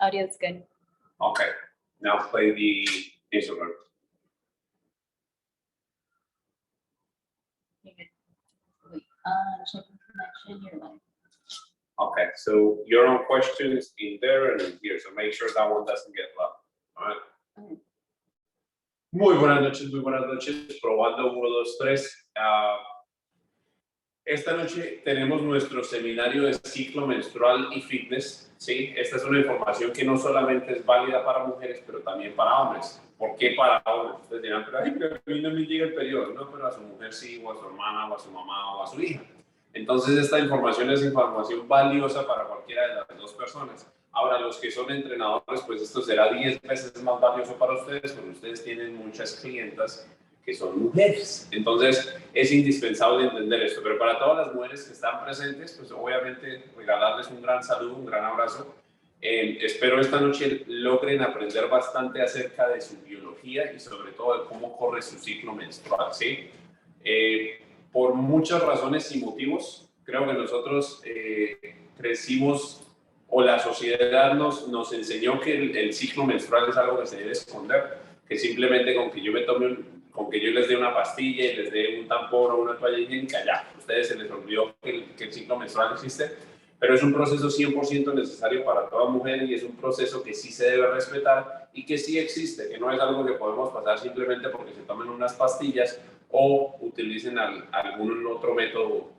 Audio is good. Okay, now play the instrument. You're good. Wait, checking connection, you're live. Okay, so your own questions in there and in here, so make sure that one doesn't get loud. All right. Okay. Muy buenas noches, probando 1, 2, 3. Esta noche tenemos nuestro seminario de ciclo menstrual y fitness, ¿sí? Esta es una información que no solamente es válida para mujeres, pero también para hombres. ¿Por qué para hombres? Ustedes dirán, pero, pero a mí no me llega el periodo, no, pero a su mujer sí, o a su hermana, o a su mamá, o a su hija. Entonces esta información es información valiosa para cualquiera de las dos personas. Ahora, los que son entrenadores, pues esto será 10 veces más valioso para ustedes, porque ustedes tienen muchas clientas que son mujeres. Entonces, es indispensable entender esto. Pero para todas las mujeres que están presentes, pues obviamente regalarles un gran saludo, un gran abrazo. Espero esta noche logren aprender bastante acerca de su biología y sobre todo de cómo corre su ciclo menstrual, ¿sí? Por muchas razones y motivos, creo que nosotros crecimos o la sociedad nos enseñó que el ciclo menstrual es algo que se debe esconder, que simplemente con que yo me tome con que yo les dé una pastilla y les dé un tampón o una toalla higiénica, ya, a ustedes se les olvidó que el ciclo menstrual existe, pero es un proceso 100% necesario para toda mujer y es un proceso que sí se debe respetar y que sí existe, que no es algo que podemos pasar simplemente porque se tomen unas pastillas o utilicen algún otro método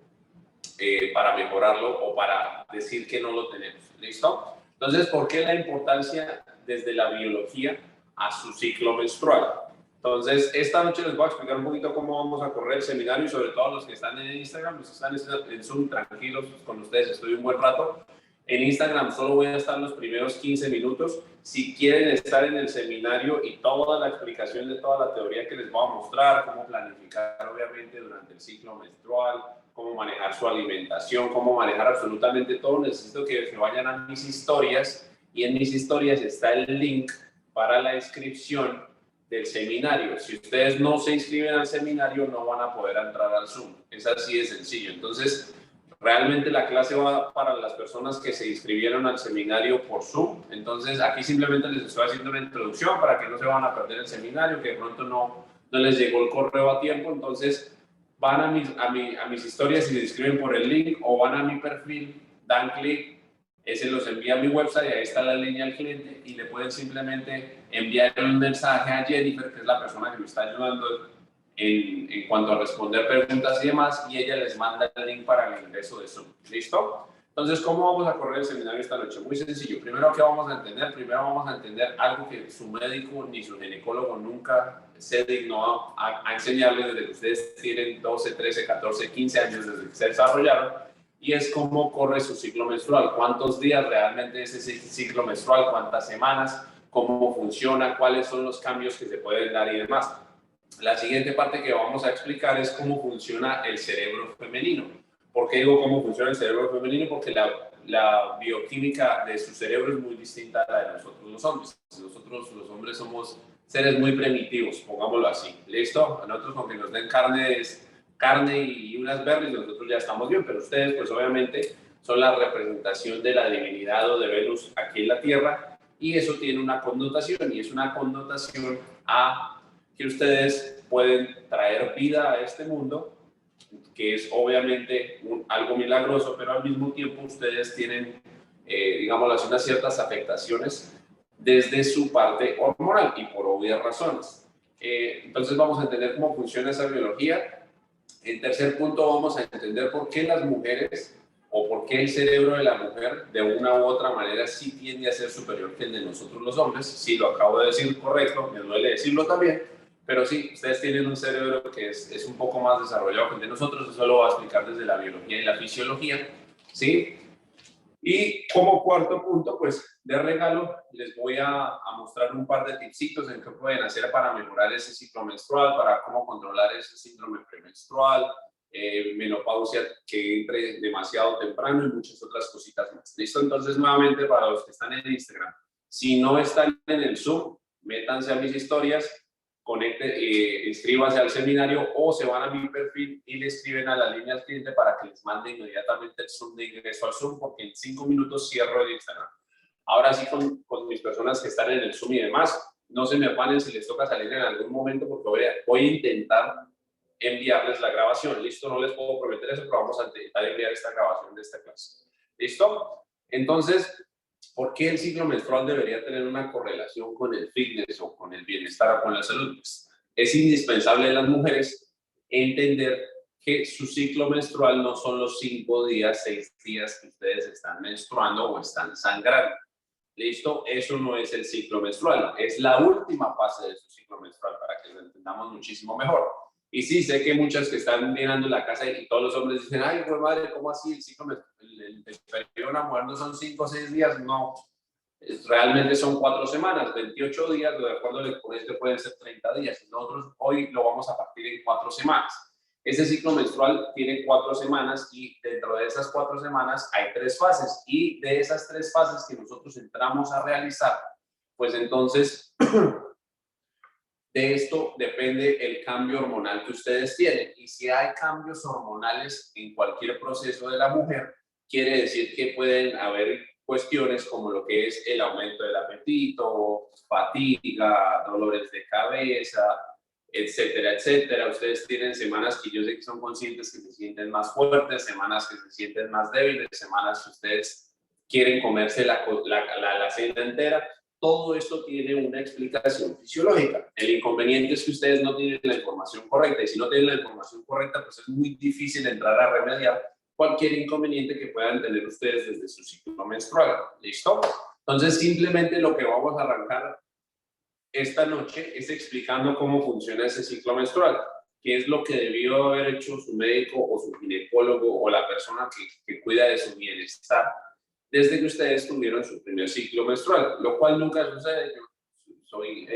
para mejorarlo o para decir que no lo tenemos. ¿Listo? Entonces, ¿por qué la importancia desde la biología a su ciclo menstrual? Entonces, esta noche les voy a explicar un poquito cómo vamos a correr el seminario y sobre todo los que están en Instagram, los que están en Zoom, tranquilos con ustedes, estoy un buen rato. En Instagram solo voy a estar los primeros 15 minutos. Si quieren estar en el seminario y toda la explicación de toda la teoría que les voy a mostrar, cómo planificar obviamente durante el ciclo menstrual, cómo manejar su alimentación, cómo manejar absolutamente todo, necesito que se vayan a mis historias y en mis historias está el link para la inscripción del seminario. Si ustedes no se inscriben al seminario, no van a poder entrar al Zoom. Es así de sencillo. Entonces, realmente la clase va para las personas que se inscribieron al seminario por Zoom. Entonces, aquí simplemente les estoy haciendo una introducción para que no se van a perder el seminario, que de pronto no les llegó el correo a tiempo. Entonces, van a mis historias y se inscriben por el link o van a mi perfil, dan clic, ese los envía a mi website, ahí está la línea al cliente y le pueden simplemente enviar un mensaje a Jennifer, que es la persona que me está ayudando en cuanto a responder preguntas y demás, y ella les manda el link para el ingreso de Zoom. ¿Listo? Entonces, ¿cómo vamos a correr el seminario esta noche? Muy sencillo. Primero, ¿qué vamos a entender? Primero vamos a entender algo que su médico ni su ginecólogo nunca se dignó a enseñarles desde que ustedes tienen 12, 13, 14, 15 años, desde que se desarrollaron, y es cómo corre su ciclo menstrual, cuántos días realmente es ese ciclo menstrual, cuántas semanas, cómo funciona, cuáles son los cambios que se pueden dar y demás. La siguiente parte que vamos a explicar es cómo funciona el cerebro femenino. ¿Por qué digo cómo funciona el cerebro femenino? Porque la bioquímica de su cerebro es muy distinta a la de nosotros los hombres. Nosotros los hombres somos seres muy primitivos, pongámoslo así. ¿Listo? A nosotros con que nos den carne y unas berries, nosotros ya estamos bien, pero ustedes pues obviamente son la representación de la divinidad o de Venus aquí en la Tierra y eso tiene una connotación y es una connotación a que ustedes pueden traer vida a este mundo, que es obviamente algo milagroso, pero al mismo tiempo ustedes tienen, digámoslo así, unas ciertas afectaciones desde su parte hormonal y por obvias razones. Entonces vamos a entender cómo funciona esa biología. En tercer punto vamos a entender por qué las mujeres o por qué el cerebro de la mujer de una u otra manera sí tiende a ser superior que el de nosotros los hombres. Sí, lo acabo de decir correcto, me duele decirlo también, pero sí, ustedes tienen un cerebro que es un poco más desarrollado que el de nosotros. Eso lo voy a explicar desde la biología y la fisiología, ¿sí? Y como cuarto punto, pues de regalo, les voy a mostrar un par de tipsitos en qué pueden hacer para mejorar ese ciclo menstrual, para cómo controlar ese síndrome premenstrual, menopausia que entre demasiado temprano y muchas otras cositas más. ¿Listo? Entonces, nuevamente, para los que están en Instagram, si no están en el Zoom, métanse a mis historias, inscríbanse al seminario o se van a mi perfil y le escriben a la línea al cliente para que les mande inmediatamente el Zoom de ingreso al Zoom, porque en 5 minutos cierro el Instagram. Ahora sí, con mis personas que están en el Zoom y demás, no se me afanen si les toca salir en algún momento, porque voy a intentar enviarles la grabación. Listo, no les puedo prometer eso, pero vamos a intentar enviar esta grabación de esta clase. ¿Listo? Entonces, ¿por qué el ciclo menstrual debería tener una correlación con el fitness o con el bienestar o con la salud? Pues, es indispensable en las mujeres entender que su ciclo menstrual no son los 5 días, 6 días que ustedes están menstruando o están sangrando. ¿Listo? Eso no es el ciclo menstrual, es la última fase de su ciclo menstrual para que lo entendamos muchísimo mejor. Y sí, sé que muchas que están mirando la casa y todos los hombres dicen, ay, pues madre, ¿cómo así el ciclo menstrual? El periodo de una mujer no son 5 o 6 días, no. Realmente son 4 semanas, 28 días, de acuerdo con esto pueden ser 30 días. Nosotros hoy lo vamos a partir en 4 semanas. Ese ciclo menstrual tiene 4 semanas y dentro de esas 4 semanas hay 3 fases y de esas 3 fases que nosotros entramos a realizar, pues entonces de esto depende el cambio hormonal que ustedes tienen. Y si hay cambios hormonales en cualquier proceso de la mujer, quiere decir que pueden haber cuestiones como lo que es el aumento del apetito, fatiga, dolores de cabeza, etcétera, etcétera. Ustedes tienen semanas que yo sé que son conscientes que se sienten más fuertes, semanas que se sienten más débiles, semanas que ustedes quieren comerse la cena entera. Todo esto tiene una explicación fisiológica. El inconveniente es que ustedes no tienen la información correcta y si no tienen la información correcta, pues es muy difícil entrar a remediar cualquier inconveniente que puedan tener ustedes desde su ciclo menstrual. ¿Listo? Entonces, simplemente lo que vamos a arrancar esta noche es explicando cómo funciona ese ciclo menstrual, qué es lo que debió haber hecho su médico o su ginecólogo o la persona que cuida de su bienestar desde que ustedes tuvieron su primer ciclo menstrual, lo cual nunca sucede. Yo soy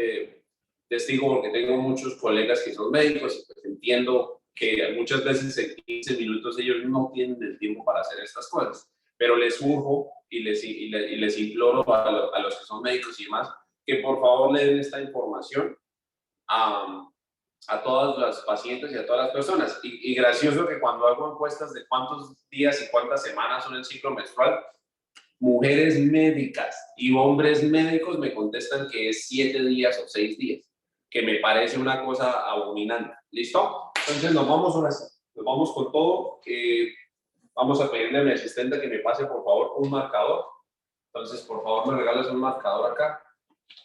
testigo porque tengo muchos colegas que son médicos y pues entiendo que muchas veces en 15 minutos ellos no tienen el tiempo para hacer estas cosas, pero les urjo y les imploro a los que son médicos y demás que por favor le den esta información a todas las pacientes y a todas las personas. Y gracioso que cuando hago encuestas de cuántos días y cuántas semanas son el ciclo menstrual, mujeres médicas y hombres médicos me contestan que es 7 días o 6 días, que me parece una cosa abominante. ¿Listo? Entonces nos vamos ahora sí, nos vamos con todo. Vamos a pedirle a mi asistente que me pase por favor un marcador. Entonces por favor me regalas un marcador acá.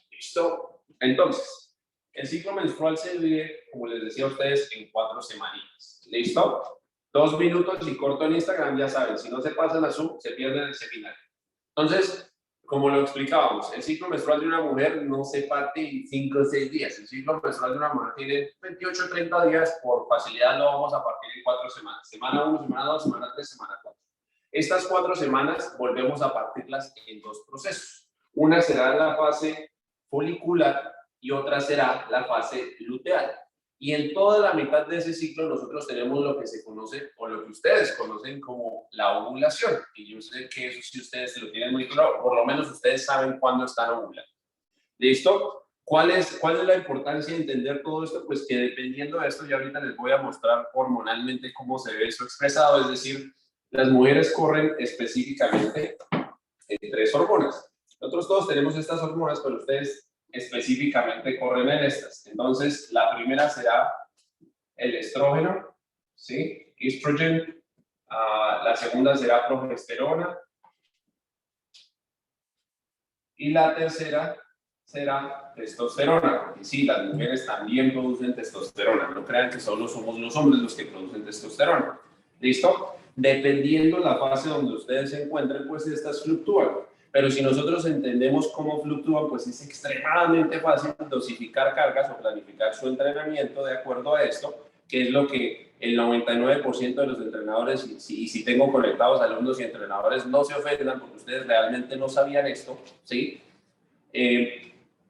¿Listo? Entonces, el ciclo menstrual se divide, como les decía a ustedes, en 4 semanitas. ¿Listo? 2 minutos y corto en Instagram, ya saben, si no se pasan a Zoom, se pierden el seminario. Entonces, como lo explicábamos, el ciclo menstrual de una mujer no se parte en 5 o 6 días. El ciclo menstrual de una mujer tiene 28 o 30 días. Por facilidad lo vamos a partir en 4 semanas. Semana 1, semana 2, semana 3, semana 4. Estas 4 semanas volvemos a partirlas en 2 procesos. Una será la fase folicular y otra será la fase luteal. Y en toda la mitad de ese ciclo nosotros tenemos lo que se conoce o lo que ustedes conocen como la ovulación. Y yo sé que eso sí ustedes lo tienen muy claro, por lo menos ustedes saben cuándo están ovulando. ¿Listo? ¿Cuál es la importancia de entender todo esto? Pues que dependiendo de esto, ya ahorita les voy a mostrar hormonalmente cómo se ve eso expresado, es decir, las mujeres corren específicamente en 3 hormonas. Nosotros todos tenemos estas hormonas, pero ustedes específicamente corren en estas. Entonces, la primera será el estrógeno, ¿sí? Estrogen. La segunda será progesterona. Y la tercera será testosterona, porque sí, las mujeres también producen testosterona. No crean que solo somos los hombres los que producen testosterona. ¿Listo? Dependiendo la fase donde ustedes se encuentren, pues estas fluctúan. Pero si nosotros entendemos cómo fluctúan, pues es extremadamente fácil dosificar cargas o planificar su entrenamiento de acuerdo a esto, que es lo que el 99% de los entrenadores, y si tengo conectados alumnos y entrenadores, no se ofendan porque ustedes realmente no sabían esto, ¿sí?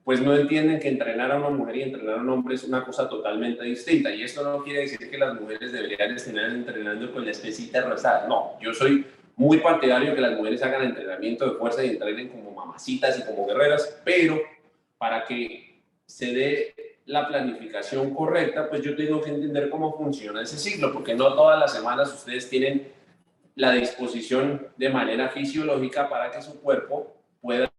Pues no entienden que entrenar a una mujer y entrenar a un hombre es una cosa totalmente distinta. Y esto no quiere decir que las mujeres deberían estar entrenando con la espesita rosada. No, yo soy muy partidario de que las mujeres hagan entrenamiento de fuerza y entrenen como mamacitas y como guerreras, pero para que se dé la planificación correcta, pues yo tengo que entender cómo funciona ese ciclo, porque no todas las semanas ustedes tienen la disposición de manera fisiológica para que su cuerpo pueda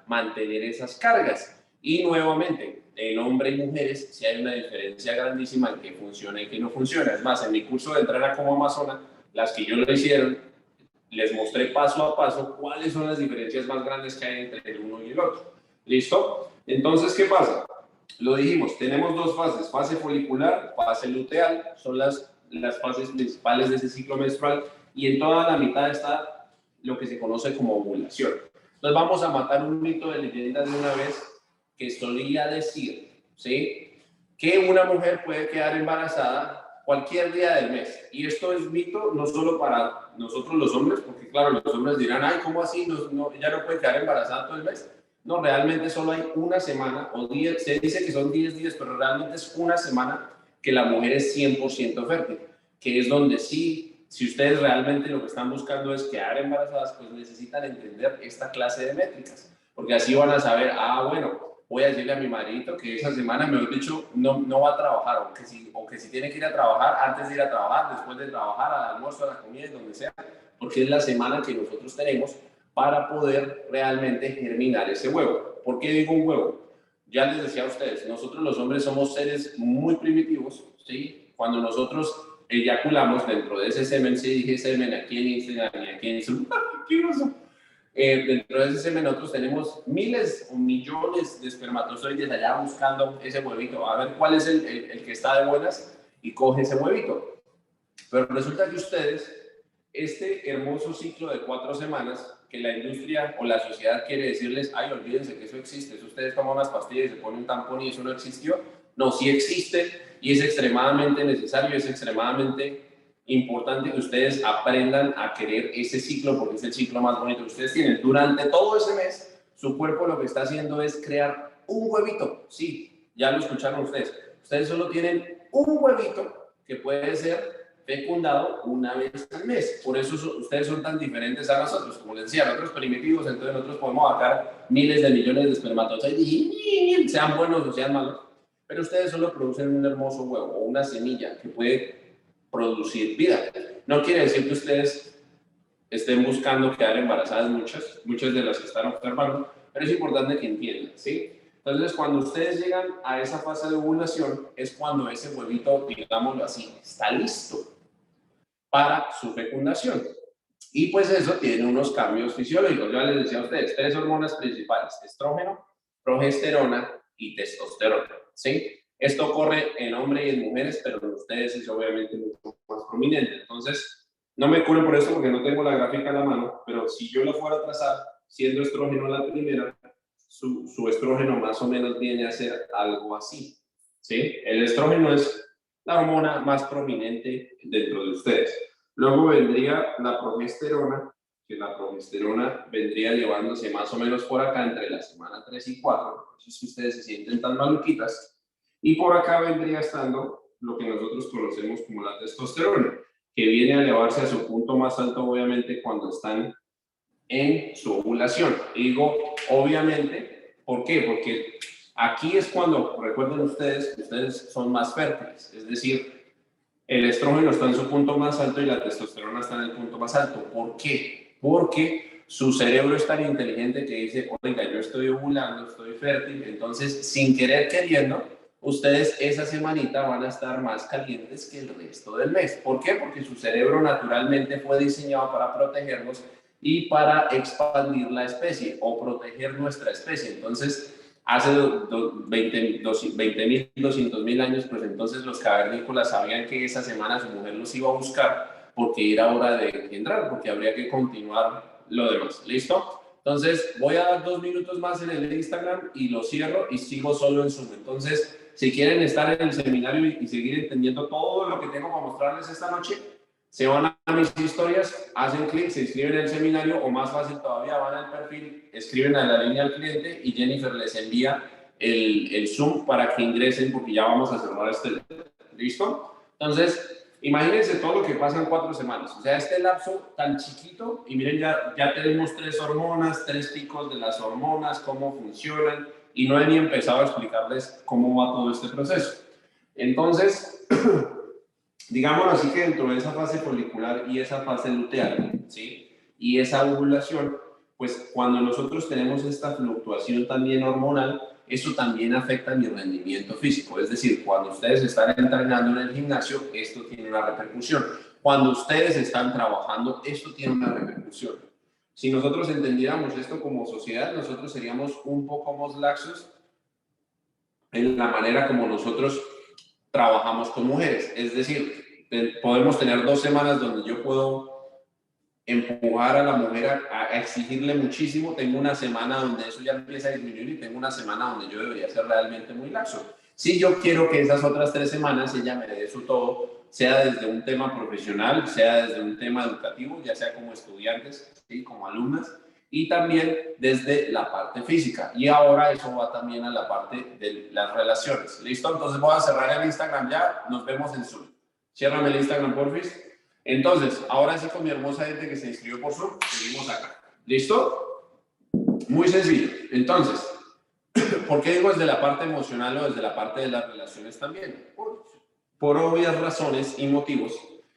mantener esas cargas. Y nuevamente, en hombres y mujeres, sí hay una diferencia grandísima en qué funciona y qué no funciona. Es más, en mi curso de Entrena como Amazona, las que yo lo hicieron, les mostré paso a paso cuáles son las diferencias más grandes que hay entre el uno y el otro. ¿Listo? Entonces, ¿qué pasa? Lo dijimos, tenemos dos fases, fase folicular, fase luteal, son las fases principales de ese ciclo menstrual, y en toda la mitad está lo que se conoce como ovulación. Entonces vamos a matar un mito de leyenda de una vez que solía decir, ¿sí?, que una mujer puede quedar embarazada cualquier día del mes. Y esto es mito no solo para nosotros los hombres, porque claro, los hombres dirán, ay, ¿cómo así? Ella no puede quedar embarazada todo el mes. No, realmente solo hay una semana, o 10, se dice que son 10 días, pero realmente es una semana que la mujer es 100% fértil, que es donde sí, si ustedes realmente lo que están buscando es quedar embarazadas, pues necesitan entender esta clase de métricas, porque así van a saber, bueno, voy a decirle a mi marido que esa semana, mejor dicho, no va a trabajar, o que si tiene que ir a trabajar, antes de ir a trabajar, después de trabajar, al almuerzo, a la comida, donde sea, porque es la semana que nosotros tenemos para poder realmente germinar ese huevo. ¿Por qué digo un huevo? Ya les decía a ustedes, nosotros los hombres somos seres muy primitivos, ¿sí? Cuando nosotros eyaculamos dentro de ese semen, sí dije semen aquí en Instagram y aquí en Zoom, ¿qué oso? Dentro de ese semen nosotros tenemos miles o millones de espermatozoides allá buscando ese huevito, a ver cuál es el que está de buenas y coge ese huevito. Pero resulta que ustedes, este hermoso ciclo de 4 semanas, que la industria o la sociedad quiere decirles, ay, olvídense que eso existe, eso ustedes toman unas pastillas y se ponen un tampón y eso no existió. No, sí existe y es extremadamente necesario, es extremadamente importante que ustedes aprendan a querer ese ciclo, porque es el ciclo más bonito que ustedes tienen. Durante todo ese mes, su cuerpo lo que está haciendo es crear un huevito. Sí, ya lo escucharon ustedes. Ustedes solo tienen un huevito que puede ser fecundado una vez al mes. Por eso ustedes son tan diferentes a nosotros. Como les decía, nosotros primitivos, entonces nosotros podemos sacar miles de millones de espermatozoides, sean buenos o sean malos, pero ustedes solo producen un hermoso huevo o una semilla que puede producir vida. No quiere decir que ustedes estén buscando quedar embarazadas muchas de las que están observando, pero es importante que entiendan, ¿sí? Entonces, cuando ustedes llegan a esa fase de ovulación, es cuando ese huevito, digámoslo así, está listo para su fecundación. Y pues eso tiene unos cambios fisiológicos. Ya les decía a ustedes, 3 hormonas principales: estrógeno, progesterona y testosterona, ¿sí? Esto ocurre en hombres y en mujeres, pero en ustedes es obviamente mucho más prominente. Entonces, no me cubren por eso porque no tengo la gráfica a la mano, pero si yo lo fuera a trazar, siendo estrógeno la primera, su estrógeno más o menos viene a ser algo así, ¿sí? El estrógeno es la hormona más prominente dentro de ustedes. Luego vendría la progesterona, que la progesterona vendría llevándose más o menos por acá entre la semana 3 y 4, por eso es que ustedes se sienten tan maluquitas. Y por acá vendría estando lo que nosotros conocemos como la testosterona, que viene a elevarse a su punto más alto, obviamente, cuando están en su ovulación. Y digo, obviamente, ¿por qué? Porque aquí es cuando, recuerden ustedes, que ustedes son más fértiles, es decir, el estrógeno está en su punto más alto y la testosterona está en el punto más alto. ¿Por qué? Porque su cerebro es tan inteligente que dice, oiga, yo estoy ovulando, estoy fértil, entonces, sin querer queriendo, ustedes esa semanita van a estar más calientes que el resto del mes. ¿Por qué? Porque su cerebro naturalmente fue diseñado para protegernos y para expandir la especie o proteger nuestra especie. Entonces, hace 20.000, 200.000 años, pues entonces los cavernícolas sabían que esa semana su mujer los iba a buscar porque era hora de engendrar, porque habría que continuar lo demás. ¿Listo? Entonces, voy a dar 2 minutos más en el Instagram y lo cierro y sigo solo en Zoom. Entonces, si quieren estar en el seminario y seguir entendiendo todo lo que tengo para mostrarles esta noche, se van a mis historias, hacen clic, se inscriben en el seminario, o más fácil todavía, van al perfil, escriben a la línea al cliente y Jennifer les envía el Zoom para que ingresen, porque ya vamos a cerrar este. ¿Listo? Entonces, imagínense todo lo que pasa en 4 semanas. O sea, este lapso tan chiquito, y miren, ya tenemos 3 hormonas, 3 picos de las hormonas, cómo funcionan, y no he ni empezado a explicarles cómo va todo este proceso. Entonces, digamos así que dentro de esa fase folicular y esa fase luteal, ¿sí?, y esa ovulación, pues cuando nosotros tenemos esta fluctuación también hormonal, eso también afecta mi rendimiento físico. Es decir, cuando ustedes están entrenando en el gimnasio, esto tiene una repercusión. Cuando ustedes están trabajando, esto tiene una repercusión. Si nosotros entendiéramos esto como sociedad, nosotros seríamos un poco más laxos en la manera como nosotros trabajamos con mujeres. Es decir, podemos tener 2 semanas donde yo puedo empujar a la mujer a exigirle muchísimo. Tengo una semana donde eso ya empieza a disminuir y tengo una semana donde yo debería ser realmente muy laxo. Si yo quiero que esas otras 3 semanas ella me dé su todo, sea desde un tema profesional, sea desde un tema educativo, ya sea como estudiantes, ¿sí? Como alumnas, y también desde la parte física. Y ahora eso va también a la parte de las relaciones. ¿Listo? Entonces voy a cerrar el Instagram ya. Nos vemos en Zoom. Ciérrame el Instagram, porfis. Entonces, ahora sí con mi hermosa gente que se inscribió por Zoom, seguimos acá. ¿Listo? Muy sencillo. Entonces, ¿por qué digo desde la parte emocional o desde la parte de las relaciones también? Por obvias razones y motivos.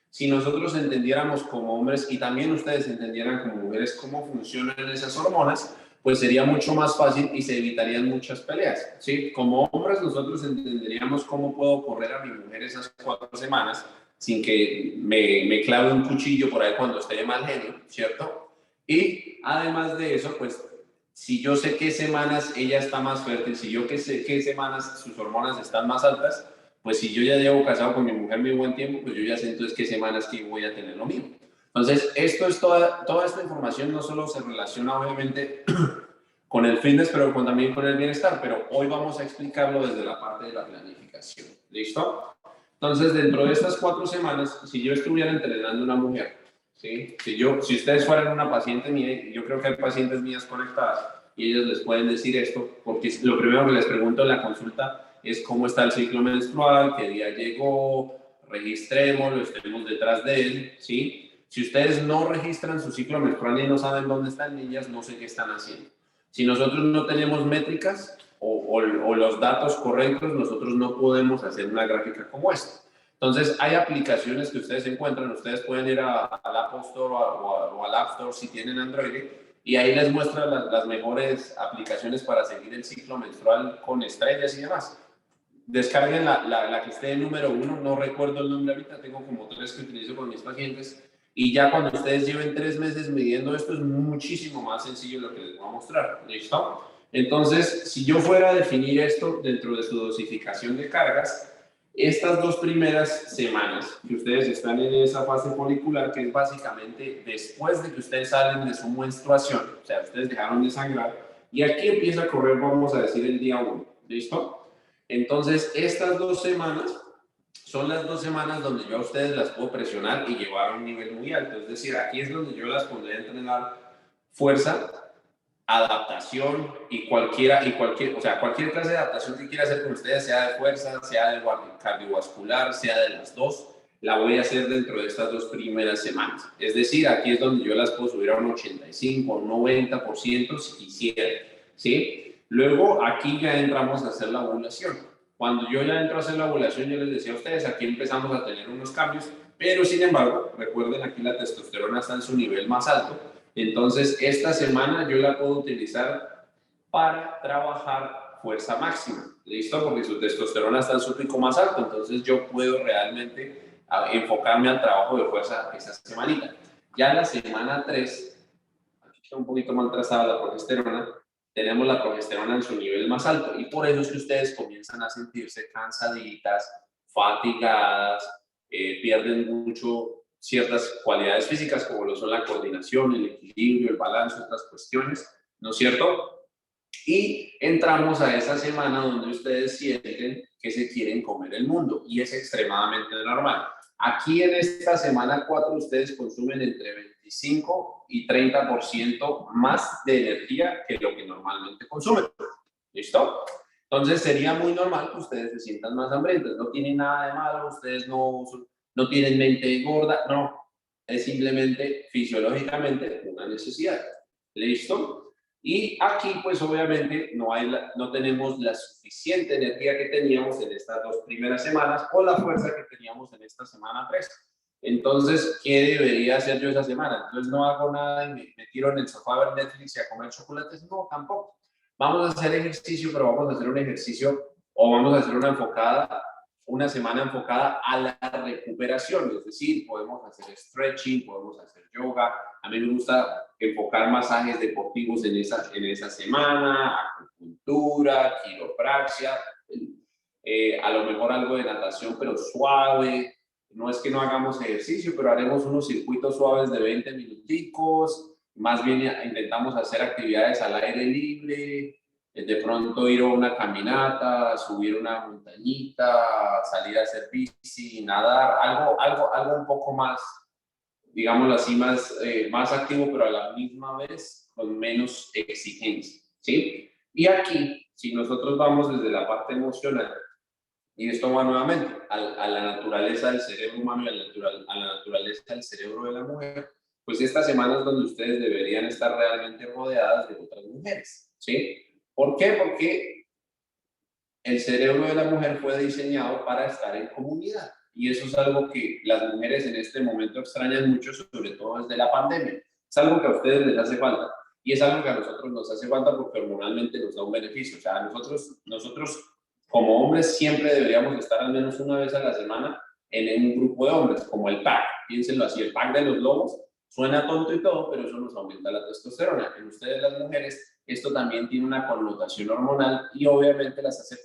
Si nosotros entendiéramos como hombres y también ustedes entendieran como mujeres cómo funcionan esas hormonas, pues sería mucho más fácil y se evitarían muchas peleas, ¿sí? Como hombres nosotros entenderíamos cómo puedo correr a mi mujer esas 4 semanas sin que me clave un cuchillo por ahí cuando esté de mal genio, ¿cierto? Y además de eso, pues si yo sé qué semanas ella está más fértil, si yo sé qué semanas sus hormonas están más altas, pues si yo ya llevo casado con mi mujer muy buen tiempo, pues yo ya sé entonces qué semanas que voy a tener lo mismo. Entonces, esto es toda esta información no solo se relaciona obviamente con el fitness, pero también con el bienestar, pero hoy vamos a explicarlo desde la parte de la planificación. ¿Listo? Entonces, dentro de estas 4 semanas, si yo estuviera entrenando a una mujer, ¿sí? Si ustedes fueran una paciente mía, yo creo que hay pacientes mías conectadas y ellos les pueden decir esto, porque lo primero que les pregunto en la consulta es cómo está el ciclo menstrual, qué día llegó, registrémoslo, estemos detrás de él, ¿sí? Si ustedes no registran su ciclo menstrual y no saben dónde están ellas, no sé qué están haciendo. Si nosotros no tenemos métricas o los datos correctos, nosotros no podemos hacer una gráfica como esta. Entonces, hay aplicaciones que ustedes encuentran, ustedes pueden ir al Apple Store o al App Store si tienen Android, y ahí les muestra las mejores aplicaciones para seguir el ciclo menstrual con estrellas y demás. Descarguen la que esté en número 1, no recuerdo el nombre ahorita, tengo como 3 que utilizo con mis pacientes, y ya cuando ustedes lleven 3 meses midiendo esto es muchísimo más sencillo lo que les voy a mostrar. ¿Listo? Entonces, si yo fuera a definir esto dentro de su dosificación de cargas, estas 2 primeras semanas que ustedes están en esa fase folicular, que es básicamente después de que ustedes salen de su menstruación, o sea, ustedes dejaron de sangrar, y aquí empieza a correr, vamos a decir, el día 1. ¿Listo? Entonces, estas 2 semanas son las 2 semanas donde yo a ustedes las puedo presionar y llevar a un nivel muy alto. Es decir, aquí es donde yo las pondré a entrenar fuerza, adaptación y cualquier clase de adaptación que quiera hacer con ustedes, sea de fuerza, sea de cardiovascular, sea de las 2, la voy a hacer dentro de estas 2 primeras semanas. Es decir, aquí es donde yo las puedo subir a un 85, un 90% si quisiera, ¿sí? Luego, aquí ya entramos a hacer la ovulación. Cuando yo ya entro a hacer la ovulación, yo les decía a ustedes, aquí empezamos a tener unos cambios, pero sin embargo, recuerden, aquí la testosterona está en su nivel más alto. Entonces, esta semana yo la puedo utilizar para trabajar fuerza máxima, ¿listo? Porque su testosterona está en su pico más alto, entonces yo puedo realmente enfocarme al trabajo de fuerza esa semanita. Ya la semana 3, aquí está un poquito más trazada la progesterona, tenemos la progesterona en su nivel más alto y por eso es que ustedes comienzan a sentirse cansaditas, fatigadas, pierden mucho ciertas cualidades físicas como lo son la coordinación, el equilibrio, el balance, otras cuestiones, ¿no es cierto? Y entramos a esa semana donde ustedes sienten que se quieren comer el mundo y es extremadamente normal. Aquí en esta semana 4 ustedes consumen entre 25 y 30% más de energía que lo que normalmente consumen. ¿Listo? Entonces sería muy normal que ustedes se sientan más hambrientos. No tiene nada de malo, ustedes no tienen mente gorda, no. Es simplemente fisiológicamente una necesidad. ¿Listo? Y aquí, pues obviamente, no tenemos la suficiente energía que teníamos en estas 2 primeras semanas o la fuerza que teníamos en esta semana 3. Entonces, ¿qué debería hacer yo esa semana? Entonces no hago nada y me tiro en el sofá a ver Netflix y a comer chocolates. No, tampoco. Vamos a hacer ejercicio, pero vamos a hacer un ejercicio o vamos a hacer una semana enfocada a la recuperación. Es decir, podemos hacer stretching, podemos hacer yoga. A mí me gusta enfocar masajes deportivos en esa semana, acupuntura, quiropraxia, a lo mejor algo de natación, pero suave. No es que no hagamos ejercicio, pero haremos unos circuitos suaves de 20 minuticos. Más bien intentamos hacer actividades al aire libre, de pronto ir a una caminata, subir una montañita, salir a hacer bici, nadar, algo un poco más, digámoslo así, más activo, pero a la misma vez con menos exigencia, ¿sí? Y aquí, si nosotros vamos desde la parte emocional, y esto va nuevamente a la naturaleza del cerebro humano y a la naturaleza del cerebro de la mujer, pues esta semana es donde ustedes deberían estar realmente rodeadas de otras mujeres, ¿sí? ¿Por qué? Porque el cerebro de la mujer fue diseñado para estar en comunidad. Y eso es algo que las mujeres en este momento extrañan mucho, sobre todo desde la pandemia. Es algo que a ustedes les hace falta. Y es algo que a nosotros nos hace falta porque hormonalmente nos da un beneficio. O sea, nosotros como hombres siempre deberíamos estar al menos una vez a la semana en un grupo de hombres, como el pack. Piénsenlo así, el pack de los lobos. Suena tonto y todo, pero eso nos aumenta la testosterona. En ustedes las mujeres esto también tiene una connotación hormonal y obviamente las hace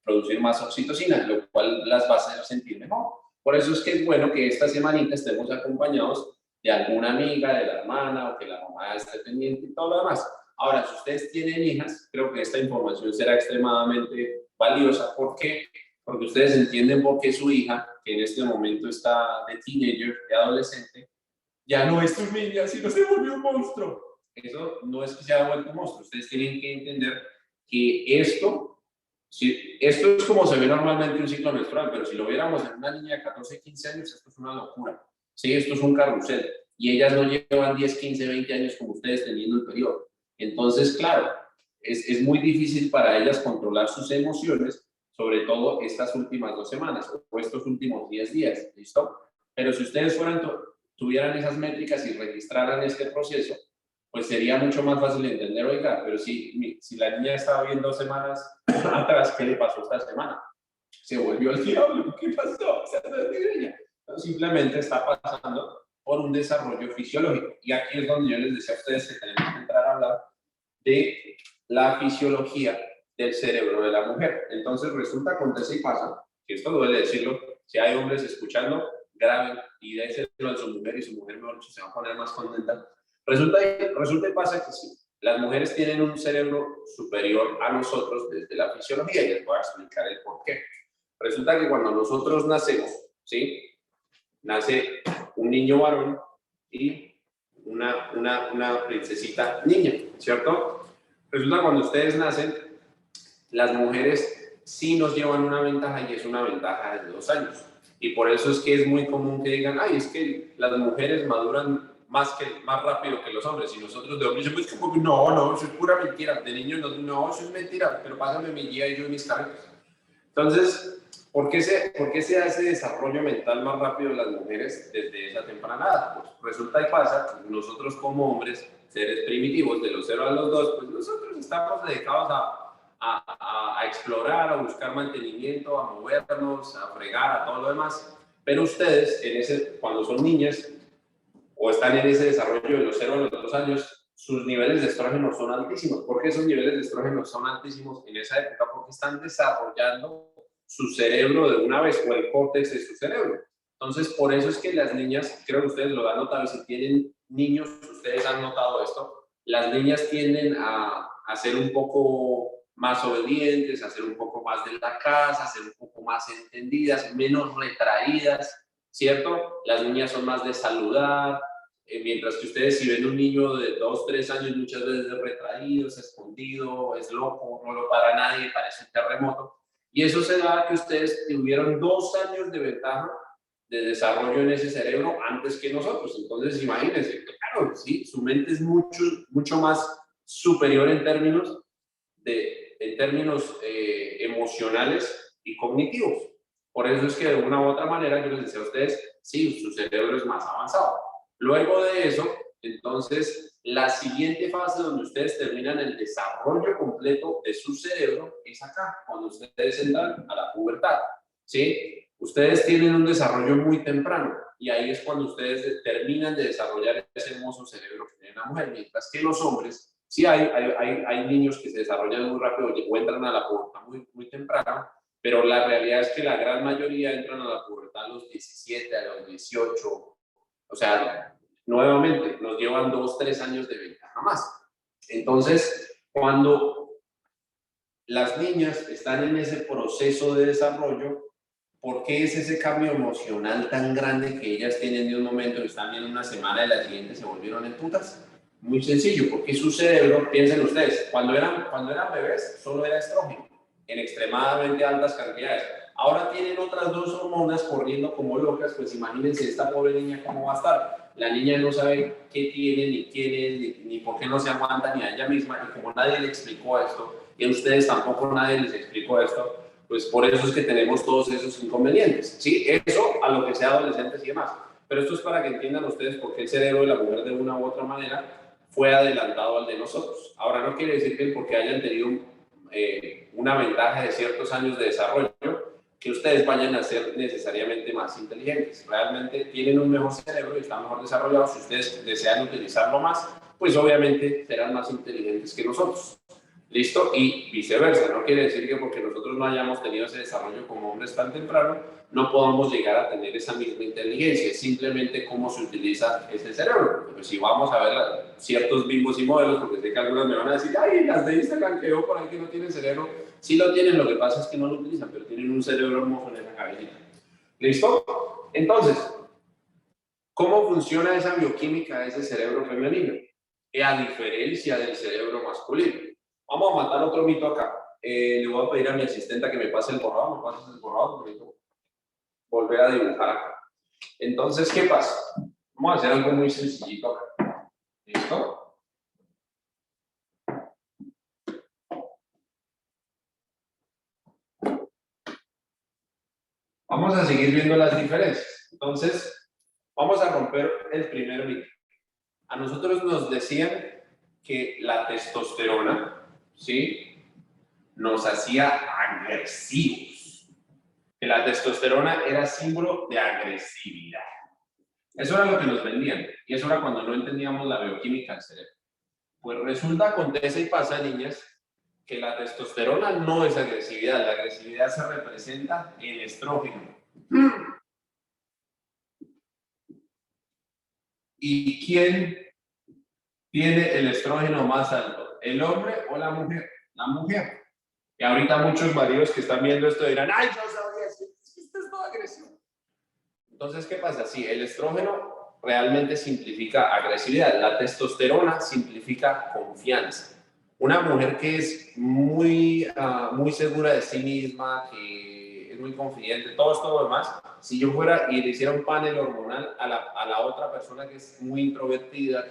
producir más oxitocina, lo cual las va a hacer sentir mejor. Por eso es que es bueno que esta semanita estemos acompañados de alguna amiga, de la hermana o que la mamá esté pendiente y todo lo demás. Ahora, si ustedes tienen hijas, creo que esta información será extremadamente valiosa. ¿Por qué? Porque ustedes entienden por qué su hija, que en este momento está de teenager, de adolescente, ya no es su niña, sino se volvió un monstruo. Eso no es que se haya vuelto un monstruo. Ustedes tienen que entender que esto es como se ve normalmente un ciclo menstrual, pero si lo viéramos en una niña de 14, 15 años, esto es una locura. Sí, esto es un carrusel. Y ellas no llevan 10, 15, 20 años como ustedes teniendo el periodo. Entonces, claro, es muy difícil para ellas controlar sus emociones, sobre todo estas últimas 2 semanas o estos últimos 10 días. ¿Listo? Pero si ustedes tuvieran esas métricas y registraran este proceso, pues sería mucho más fácil de entender, oiga, pero si la niña estaba bien 2 semanas atrás, ¿qué le pasó esta semana? Se volvió el diablo, ¿qué pasó? Simplemente está pasando por un desarrollo fisiológico. Y aquí es donde yo les decía a ustedes que tenemos que entrar a hablar de la fisiología del cerebro de la mujer. Entonces resulta, acontece y pasa, que esto duele decirlo, si hay hombres escuchando, graben y déselo a su mujer y su mujer mejor se va a poner más contenta. Resulta y pasa que sí, las mujeres tienen un cerebro superior a nosotros desde la fisiología y les voy a explicar el por qué. Resulta que cuando nosotros nacemos, ¿sí? Nace un niño varón y una princesita niña, ¿cierto? Resulta que cuando ustedes nacen, las mujeres sí nos llevan una ventaja y es una ventaja de 2 años. Y por eso es que es muy común que digan, ay, es que las mujeres maduran más rápido que los hombres. Y nosotros de hombres decimos, pues, no, eso es pura mentira. De niños, no, eso es mentira, pero pásame mi guía y yo mis carretas. Entonces, ¿por qué se hace desarrollo mental más rápido en las mujeres desde esa temprana edad? Pues resulta y pasa que nosotros como hombres, seres primitivos, de los 0 a los 2, pues nosotros estamos dedicados a explorar, a buscar mantenimiento, a movernos, a fregar, a todo lo demás. Pero ustedes, cuando son niñas o están en ese desarrollo de los 0 a los 2 años, sus niveles de estrógeno son altísimos. ¿Por qué esos niveles de estrógeno son altísimos en esa época? Porque están desarrollando su cerebro de una vez, o el córtex de su cerebro. Entonces, por eso es que las niñas, creo que ustedes lo han notado, y si tienen niños, ustedes han notado esto, las niñas tienden a ser un poco más obedientes, a ser un poco más de la casa, a ser un poco más entendidas, menos retraídas, ¿cierto? Las niñas son más de saludar, mientras que ustedes si ven un niño de 2, 3 años, muchas veces es retraído, es escondido, es loco, no lo para nadie, parece un terremoto. Y eso se da a que ustedes tuvieron 2 años de ventaja de desarrollo en ese cerebro antes que nosotros. Entonces, imagínense, claro, sí, su mente es mucho más superior en términos emocionales y cognitivos. Por eso es que de una u otra manera, yo les decía a ustedes, Sí, su cerebro es más avanzado. Luego de eso, entonces, la siguiente fase donde ustedes terminan el desarrollo completo de su cerebro es acá, cuando ustedes entran a la pubertad, ¿sí? Ustedes tienen un desarrollo muy temprano y ahí es cuando ustedes terminan de desarrollar ese hermoso cerebro que tiene la mujer, mientras que los hombres, sí hay niños que se desarrollan muy rápido o entran a la pubertad muy temprano, pero la realidad es que la gran mayoría entran a la pubertad a los 17, a los 18, o sea, nuevamente nos llevan 2, 3 años de ventaja más. Entonces, cuando las niñas están en ese proceso de desarrollo, ¿por qué es ese cambio emocional tan grande que ellas tienen de un momento que están bien una semana y la siguiente se volvieron en putas? Muy sencillo, porque su cerebro, piensen ustedes, cuando eran bebés solo era estrógeno en extremadamente altas cantidades. Ahora tienen otras 2 hormonas corriendo como locas, pues imagínense esta pobre niña cómo va a estar. La niña no sabe qué tiene, ni quién es, ni por qué no se aguanta ni a ella misma, y como nadie le explicó esto, y a ustedes tampoco nadie les explicó esto, pues por eso es que tenemos todos esos inconvenientes, ¿sí? Eso a lo que sea adolescentes y demás. Pero esto es para que entiendan ustedes por qué el cerebro de la mujer de una u otra manera fue adelantado al de nosotros. Ahora, no quiere decir que porque hayan tenido una ventaja de ciertos años de desarrollo, que ustedes vayan a ser necesariamente más inteligentes. Realmente tienen un mejor cerebro y están mejor desarrollados. Si ustedes desean utilizarlo más, pues obviamente serán más inteligentes que nosotros. ¿Listo? Y viceversa. No quiere decir que porque nosotros no hayamos tenido ese desarrollo como hombres tan temprano, no podamos llegar a tener esa misma inteligencia. Es simplemente cómo se utiliza ese cerebro. Pero si vamos a ver ciertos bimbos y modelos, porque sé que algunos me van a decir, ay, las de Instagram que veo por ahí que no tienen cerebro. Sí lo tienen, lo que pasa es que no lo utilizan, pero tienen un cerebro hermoso en esa cabecita. ¿Listo? Entonces, ¿cómo funciona esa bioquímica de ese cerebro femenino? A diferencia del cerebro masculino. Vamos a matar otro mito acá. Le voy a pedir a mi asistenta que me pase el borrado. ¿Me pasas el borrado? Porque necesito volver a dibujar acá. Entonces, ¿qué pasa? Vamos a hacer algo muy sencillito acá. ¿Listo? Vamos a seguir viendo las diferencias. Entonces, vamos a romper el primer mito. A nosotros nos decían que la testosterona, ¿sí?, nos hacía agresivos. Que la testosterona era símbolo de agresividad. Eso era lo que nos vendían. Y eso era cuando no entendíamos la bioquímica del cerebro. Pues resulta, acontece y pasa, niñas, que la testosterona no es agresividad. La agresividad se representa en estrógeno. ¿Y quién tiene el estrógeno más alto? ¿El hombre o la mujer? La mujer. Y ahorita muchos maridos que están viendo esto dirán, ay, yo sabía, esto es todo agresivo. Entonces, ¿qué pasa? Sí, el estrógeno realmente simplifica agresividad. La testosterona simplifica confianza. Una mujer que es muy segura de sí misma, que es muy confidente, todo esto lo demás, si yo fuera y le hiciera un panel hormonal a la otra persona que es muy introvertida,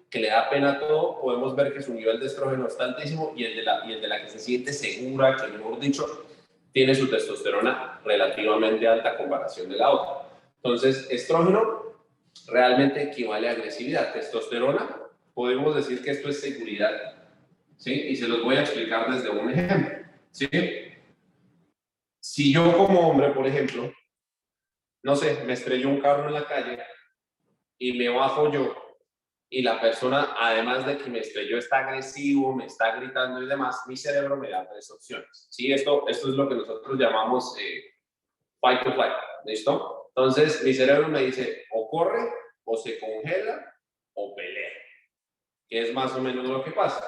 que le da pena todo, podemos ver que su nivel de estrógeno está altísimo y el de la que se siente segura, que mejor dicho, tiene su testosterona relativamente alta a comparación de la otra. Entonces, estrógeno realmente equivale a agresividad. Testosterona, podemos decir que esto es seguridad, ¿sí? Y se los voy a explicar desde un ejemplo, ¿sí? Si yo como hombre, por ejemplo, no sé, me estrelló un carro en la calle y me bajo yo, y la persona, además de que me estrelló, está agresivo, me está gritando y demás, mi cerebro me da 3 opciones, ¿sí? Esto es lo que nosotros llamamos fight to flight, ¿listo? Entonces, mi cerebro me dice, o corre, o se congela, o pelea, que es más o menos lo que pasa.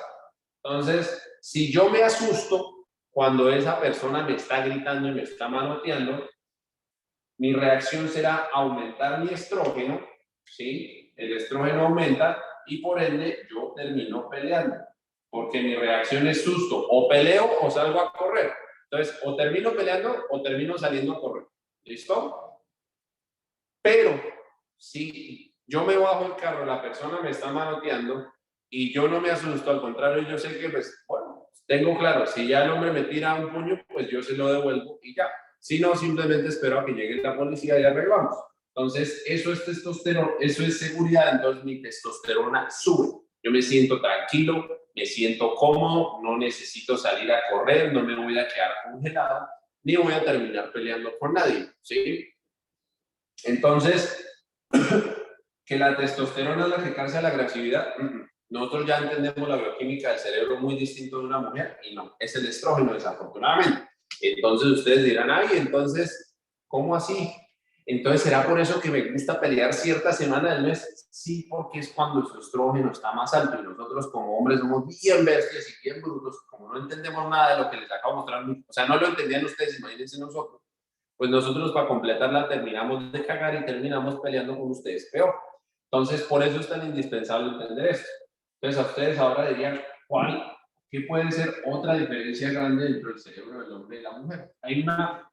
Entonces, si yo me asusto cuando esa persona me está gritando y me está manoteando, mi reacción será aumentar mi estrógeno, ¿sí? El estrógeno aumenta y por ende yo termino peleando, porque mi reacción es susto, o peleo o salgo a correr. Entonces, o termino peleando o termino saliendo a correr. ¿Listo? Pero si yo me bajo el carro, la persona me está manoteando y yo no me asusto, al contrario, yo sé que, pues, bueno, tengo claro, si ya el hombre me tira un puño, pues yo se lo devuelvo y ya. Si no, simplemente espero a que llegue la policía y arreglamos. Entonces, eso es testosterona, eso es seguridad, entonces mi testosterona sube. Yo me siento tranquilo, me siento cómodo, no necesito salir a correr, no me voy a quedar congelado, ni voy a terminar peleando con nadie, ¿sí? Entonces, que la testosterona es la que causa la agresividad, nosotros ya entendemos la bioquímica del cerebro muy distinto de una mujer, y no, es el estrógeno, desafortunadamente. Entonces ustedes dirán, ay, entonces, ¿cómo así? Entonces, ¿será por eso que me gusta pelear cierta semana del mes? Sí, porque es cuando su estrógeno está más alto y nosotros como hombres somos bien bestias y bien brutos, como no entendemos nada de lo que les acabo de mostrar, o sea, no lo entendían ustedes, imagínense nosotros, pues nosotros para completarla terminamos de cagar y terminamos peleando con ustedes peor. Entonces, por eso es tan indispensable entender esto. Entonces, a ustedes ahora dirían, ¿qué puede ser otra diferencia grande entre el cerebro del hombre y la mujer? Hay una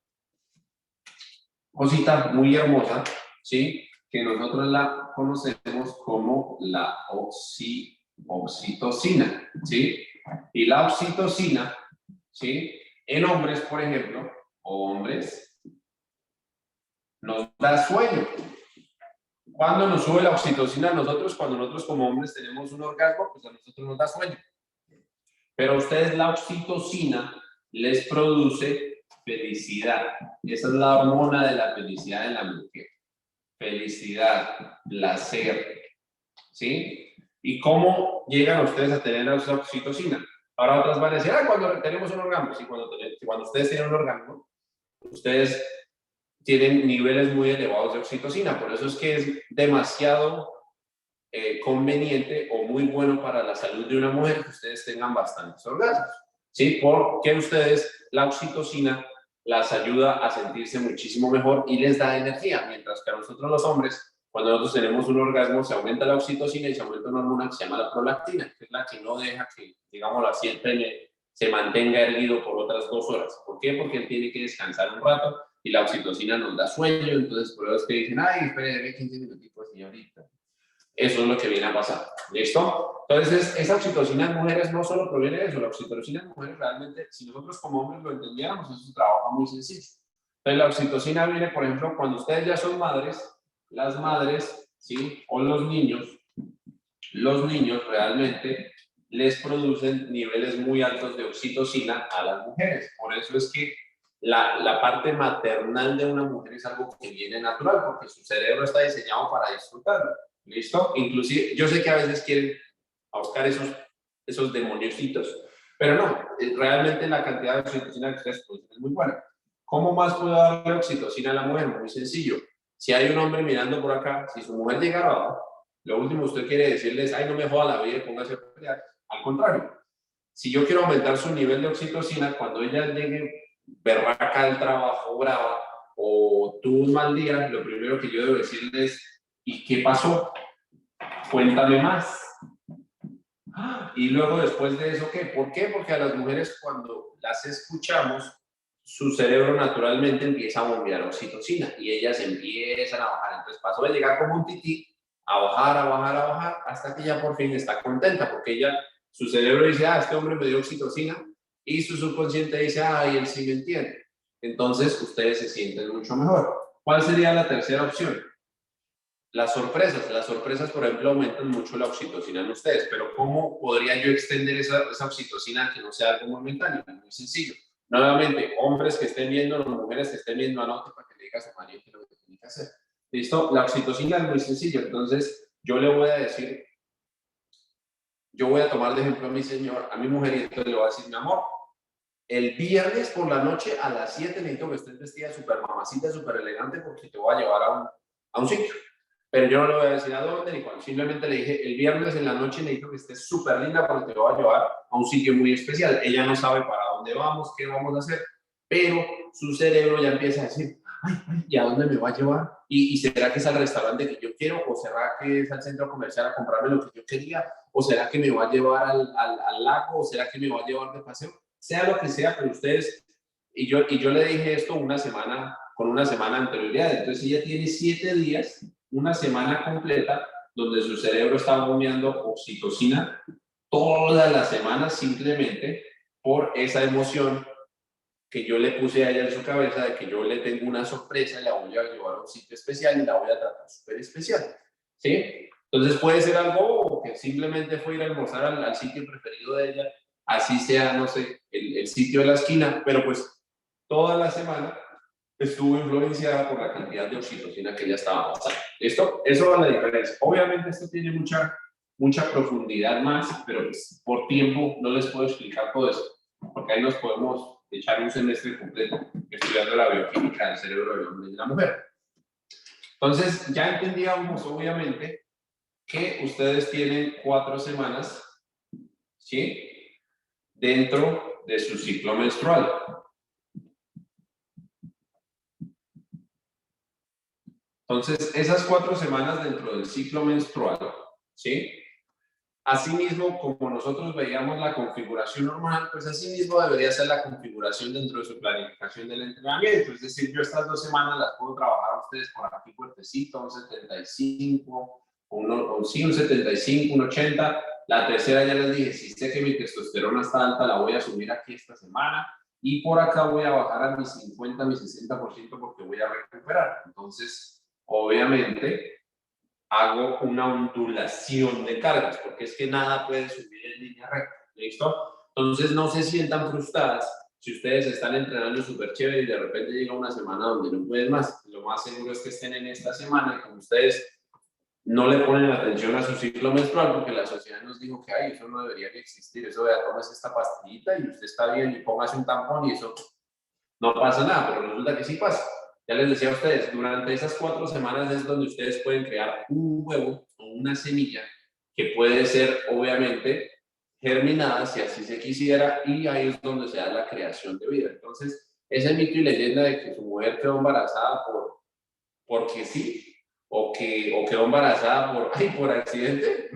cosita muy hermosa, ¿sí? Que nosotros la conocemos como la oxitocina, ¿sí? Y la oxitocina, ¿sí? En hombres, por ejemplo, o hombres, nos da sueño. ¿Cuándo nos sube la oxitocina a nosotros? Cuando nosotros como hombres tenemos un orgasmo, pues a nosotros nos da sueño. Pero a ustedes la oxitocina les produce felicidad. Esa es la hormona de la felicidad en la mujer. Felicidad, placer, ¿sí? ¿Y cómo llegan ustedes a tener la oxitocina? Ahora otras van a decir, cuando tenemos un orgasmo, sí, cuando ustedes tienen un orgasmo, ustedes tienen niveles muy elevados de oxitocina, por eso es que es demasiado conveniente o muy bueno para la salud de una mujer que ustedes tengan bastantes orgasmos, ¿sí? Porque ustedes, la oxitocina las ayuda a sentirse muchísimo mejor y les da energía, mientras que a nosotros los hombres, cuando nosotros tenemos un orgasmo, se aumenta la oxitocina y se aumenta una hormona que se llama la prolactina, que es la que no deja que, digámoslo así, el pene se mantenga erguido por otras 2 horas. ¿Por qué? Porque él tiene que descansar un rato y la oxitocina nos da sueño, entonces por eso es que dicen, ay, espere 15 minutitos, señorita. Eso es lo que viene a pasar. ¿Listo? Entonces, esa oxitocina en mujeres no solo proviene de eso, la oxitocina en mujeres realmente, si nosotros como hombres lo entendiéramos, eso trabaja muy sencillo. Entonces, la oxitocina viene, por ejemplo, cuando ustedes ya son madres, las madres, ¿sí? O los niños realmente les producen niveles muy altos de oxitocina a las mujeres. Por eso es que la parte maternal de una mujer es algo que viene natural, porque su cerebro está diseñado para disfrutarlo. ¿Listo? Inclusive, yo sé que a veces quieren buscar esos demoniositos, pero no, realmente la cantidad de oxitocina que ustedes producen es muy buena. ¿Cómo más puedo darle oxitocina a la mujer? Muy sencillo. Si hay un hombre mirando por acá, si su mujer llega abajo, lo último que usted quiere decirle es, ay, no me joda la vida y póngase a pelear. Al contrario, si yo quiero aumentar su nivel de oxitocina, cuando ella llegue berraca del trabajo, brava, o tuvo un mal día, lo primero que yo debo decirle es, ¿y qué pasó? Cuéntame más. Y luego después de eso, ¿qué? ¿Por qué? Porque a las mujeres cuando las escuchamos, su cerebro naturalmente empieza a bombear oxitocina y ellas empiezan a bajar. Entonces pasó de llegar como un tití a bajar, hasta que ya por fin está contenta, porque ella, su cerebro dice, este hombre me dio oxitocina, y su subconsciente dice, él sí me entiende. Entonces ustedes se sienten mucho mejor. ¿Cuál sería la tercera opción? Las sorpresas, por ejemplo, aumentan mucho la oxitocina en ustedes, pero ¿cómo podría yo extender esa oxitocina que no sea algo momentáneo? Es muy sencillo. Nuevamente, hombres que estén viendo, mujeres que estén viendo, anote para que le diga a su marido qué es lo que tiene que hacer. ¿Listo? La oxitocina es muy sencillo, entonces yo le voy a decir, yo voy a tomar de ejemplo a mi señor, a mi mujer, y entonces le voy a decir, mi amor, el viernes por la noche a las 7 necesito que estés vestida súper mamacita, súper elegante, porque te voy a llevar a un sitio. Pero yo no le voy a decir a dónde ni cuándo. Simplemente le dije, el viernes en la noche necesito que estés súper linda porque te voy a llevar a un sitio muy especial. Ella no sabe para dónde vamos, qué vamos a hacer, pero su cerebro ya empieza a decir, ¿y a dónde me va a llevar? ¿Y será que es al restaurante que yo quiero? ¿O será que es al centro comercial a comprarme lo que yo quería? ¿O será que me va a llevar al lago? ¿O será que me va a llevar de paseo? Sea lo que sea, pero ustedes, y yo le dije esto con una semana de anterioridad. Entonces ella tiene 7 días, una semana completa, donde su cerebro está bombeando oxitocina toda la semana simplemente por esa emoción que yo le puse a ella en su cabeza de que yo le tengo una sorpresa, la voy a llevar a un sitio especial y la voy a tratar súper especial, ¿sí? Entonces puede ser algo que simplemente fue ir a almorzar al sitio preferido de ella, así sea, no sé, el sitio de la esquina, pero pues toda la semana estuvo influenciada por la cantidad de oxitocina que ella estaba pasando. ¿Listo? Eso es la diferencia. Obviamente esto tiene mucha profundidad más, pero pues, por tiempo no les puedo explicar todo eso, porque ahí nos podemos echar un semestre completo estudiando la bioquímica del cerebro del hombre y de la mujer. Entonces, ya entendíamos, obviamente, que ustedes tienen 4 semanas, ¿sí? Dentro de su ciclo menstrual. Entonces, esas 4 semanas dentro del ciclo menstrual, ¿sí? Asimismo, como nosotros veíamos la configuración normal, pues asimismo debería ser la configuración dentro de su planificación del entrenamiento. Es decir, yo estas 2 semanas las puedo trabajar a ustedes por aquí fuertecito, un 75, sí, un 75, un 80. La tercera ya les dije, si sé que mi testosterona está alta, la voy a subir aquí esta semana. Y por acá voy a bajar a mi 50, mi 60% porque voy a recuperar. Entonces, obviamente, hago una ondulación de cargas, porque es que nada puede subir en línea recta, ¿listo? Entonces no se sientan frustradas si ustedes están entrenando súper chévere y de repente llega una semana donde no pueden más. Lo más seguro es que estén en esta semana y como ustedes no le ponen atención a su ciclo menstrual, porque la sociedad nos dijo que ay, eso no debería de existir, eso vea, tómese esta pastillita y usted está bien y póngase un tampón y eso no pasa nada, pero resulta que sí pasa. Ya les decía a ustedes, durante esas 4 semanas es donde ustedes pueden crear un huevo o una semilla que puede ser, obviamente, germinada si así se quisiera, y ahí es donde se da la creación de vida. Entonces, ese mito y leyenda de que su mujer quedó embarazada porque sí, o quedó embarazada por accidente,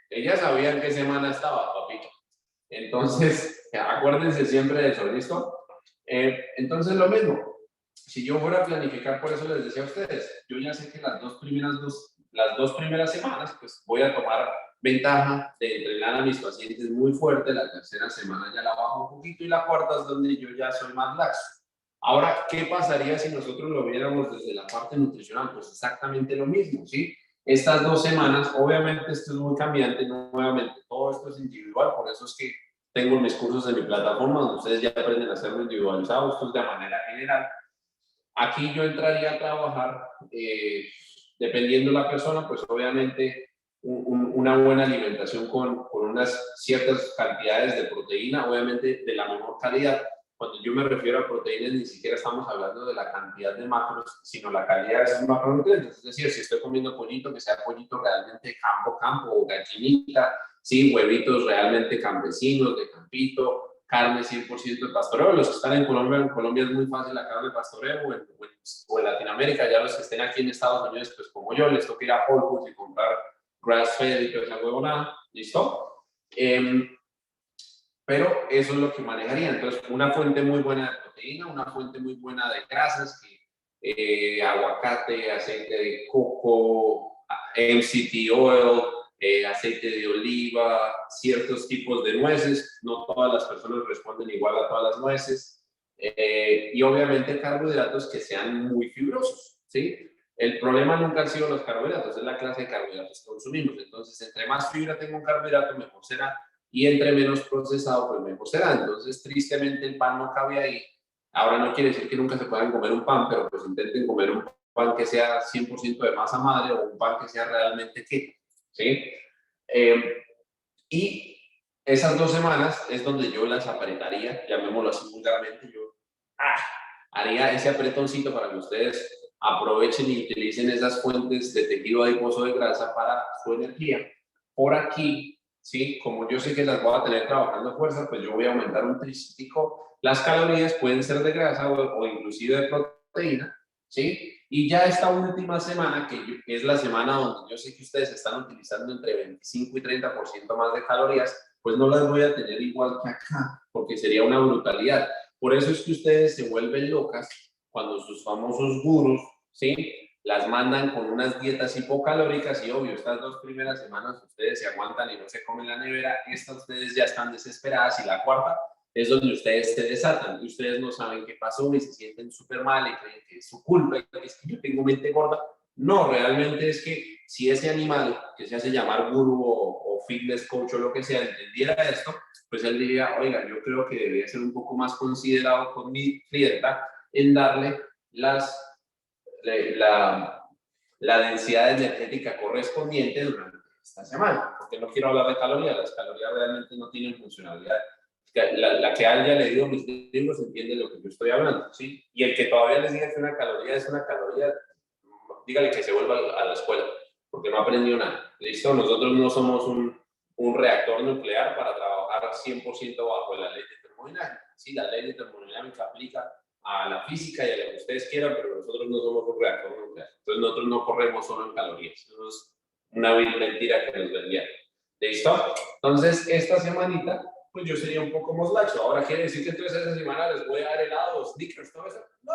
ella sabía en qué semana estaba, papito. Entonces, acuérdense siempre de eso, ¿listo? Entonces, lo mismo, si yo fuera a planificar, por eso les decía a ustedes, yo ya sé que las dos primeras semanas, pues voy a tomar ventaja de entrenar a mis pacientes muy fuerte, la tercera semana ya la bajo un poquito y la cuarta es donde yo ya soy más laxo. Ahora, ¿qué pasaría si nosotros lo viéramos desde la parte nutricional? Pues exactamente lo mismo, ¿sí? Estas 2 semanas, obviamente esto es muy cambiante, nuevamente, todo esto es individual, por eso es que tengo mis cursos en mi plataforma donde ustedes ya aprenden a hacerlo individualizado, esto es de manera general. Aquí yo entraría a trabajar, dependiendo de la persona, pues obviamente una buena alimentación con unas ciertas cantidades de proteína, obviamente de la mejor calidad. Cuando yo me refiero a proteínas, ni siquiera estamos hablando de la cantidad de macros, sino la calidad de esos macronutrientes. Es decir, si estoy comiendo pollito, que sea pollito realmente campo, o gallinita, sí, huevitos realmente campesinos, de campito, carne 100% de pastoreo. Los que están en Colombia es muy fácil la carne de pastoreo, o en Latinoamérica, ya los que estén aquí en Estados Unidos, pues como yo, les toca ir a Whole Foods y comprar grass-fed y toda esa huevonada, ¿listo? Pero eso es lo que manejaría. Entonces, una fuente muy buena de proteína, una fuente muy buena de grasas, aguacate, aceite de coco, MCT oil, aceite de oliva, ciertos tipos de nueces. No todas las personas responden igual a todas las nueces. Y obviamente carbohidratos que sean muy fibrosos, ¿sí? El problema nunca han sido los carbohidratos, es la clase de carbohidratos que consumimos. Entonces, entre más fibra tenga un carbohidrato, mejor será. Y entre menos procesado, pues mejor será. Entonces, tristemente, el pan no cabe ahí. Ahora no quiere decir que nunca se puedan comer un pan, pero pues intenten comer un pan que sea 100% de masa madre o un pan que sea realmente keto, ¿sí? Y esas 2 semanas es donde yo las apretaría, llamémoslo así vulgarmente, yo haría ese apretoncito para que ustedes aprovechen y utilicen esas fuentes de tejido adiposo de grasa para su energía. Por aquí, ¿sí? Como yo sé que las voy a tener trabajando fuerza, pues yo voy a aumentar un tricíclico. Las calorías pueden ser de grasa o inclusive de proteína, ¿sí? Y ya esta última semana, que es la semana donde yo sé que ustedes están utilizando entre 25 y 30% más de calorías, pues no las voy a tener igual que acá, porque sería una brutalidad. Por eso es que ustedes se vuelven locas cuando sus famosos gurús, ¿sí? Las mandan con unas dietas hipocalóricas y obvio, estas 2 primeras semanas ustedes se aguantan y no se comen la nevera, estas ustedes ya están desesperadas y la cuarta es donde ustedes se desatan y ustedes no saben qué pasó y se sienten súper mal y creen que es su culpa y que es que yo tengo mente gorda. No, realmente es que si ese animal que se hace llamar gurú o fitness coach o lo que sea entendiera esto, pues él diría, oiga, yo creo que debería ser un poco más considerado con mi clienta en darle la densidad energética correspondiente durante esta semana, porque no quiero hablar de calorías, las calorías realmente no tienen funcionalidad. La que haya leído mis libros entiende lo que yo estoy hablando, ¿sí? Y el que todavía les diga que una caloría es una caloría, dígale que se vuelva a la escuela, porque no aprendió nada. ¿Listo? Nosotros no somos un reactor nuclear para trabajar 100% bajo la ley de termodinámica. Sí, la ley de termodinámica aplica a la física y a lo que ustedes quieran, pero nosotros no somos un reactor nuclear. Entonces nosotros no corremos solo en calorías. Eso es una vil mentira que nos vendían. ¿Listo? Entonces, esta semanita, pues yo sería un poco más laxo. Ahora, ¿quiere decir que entonces esta semana les voy a dar helados, sneakers, todo eso? No,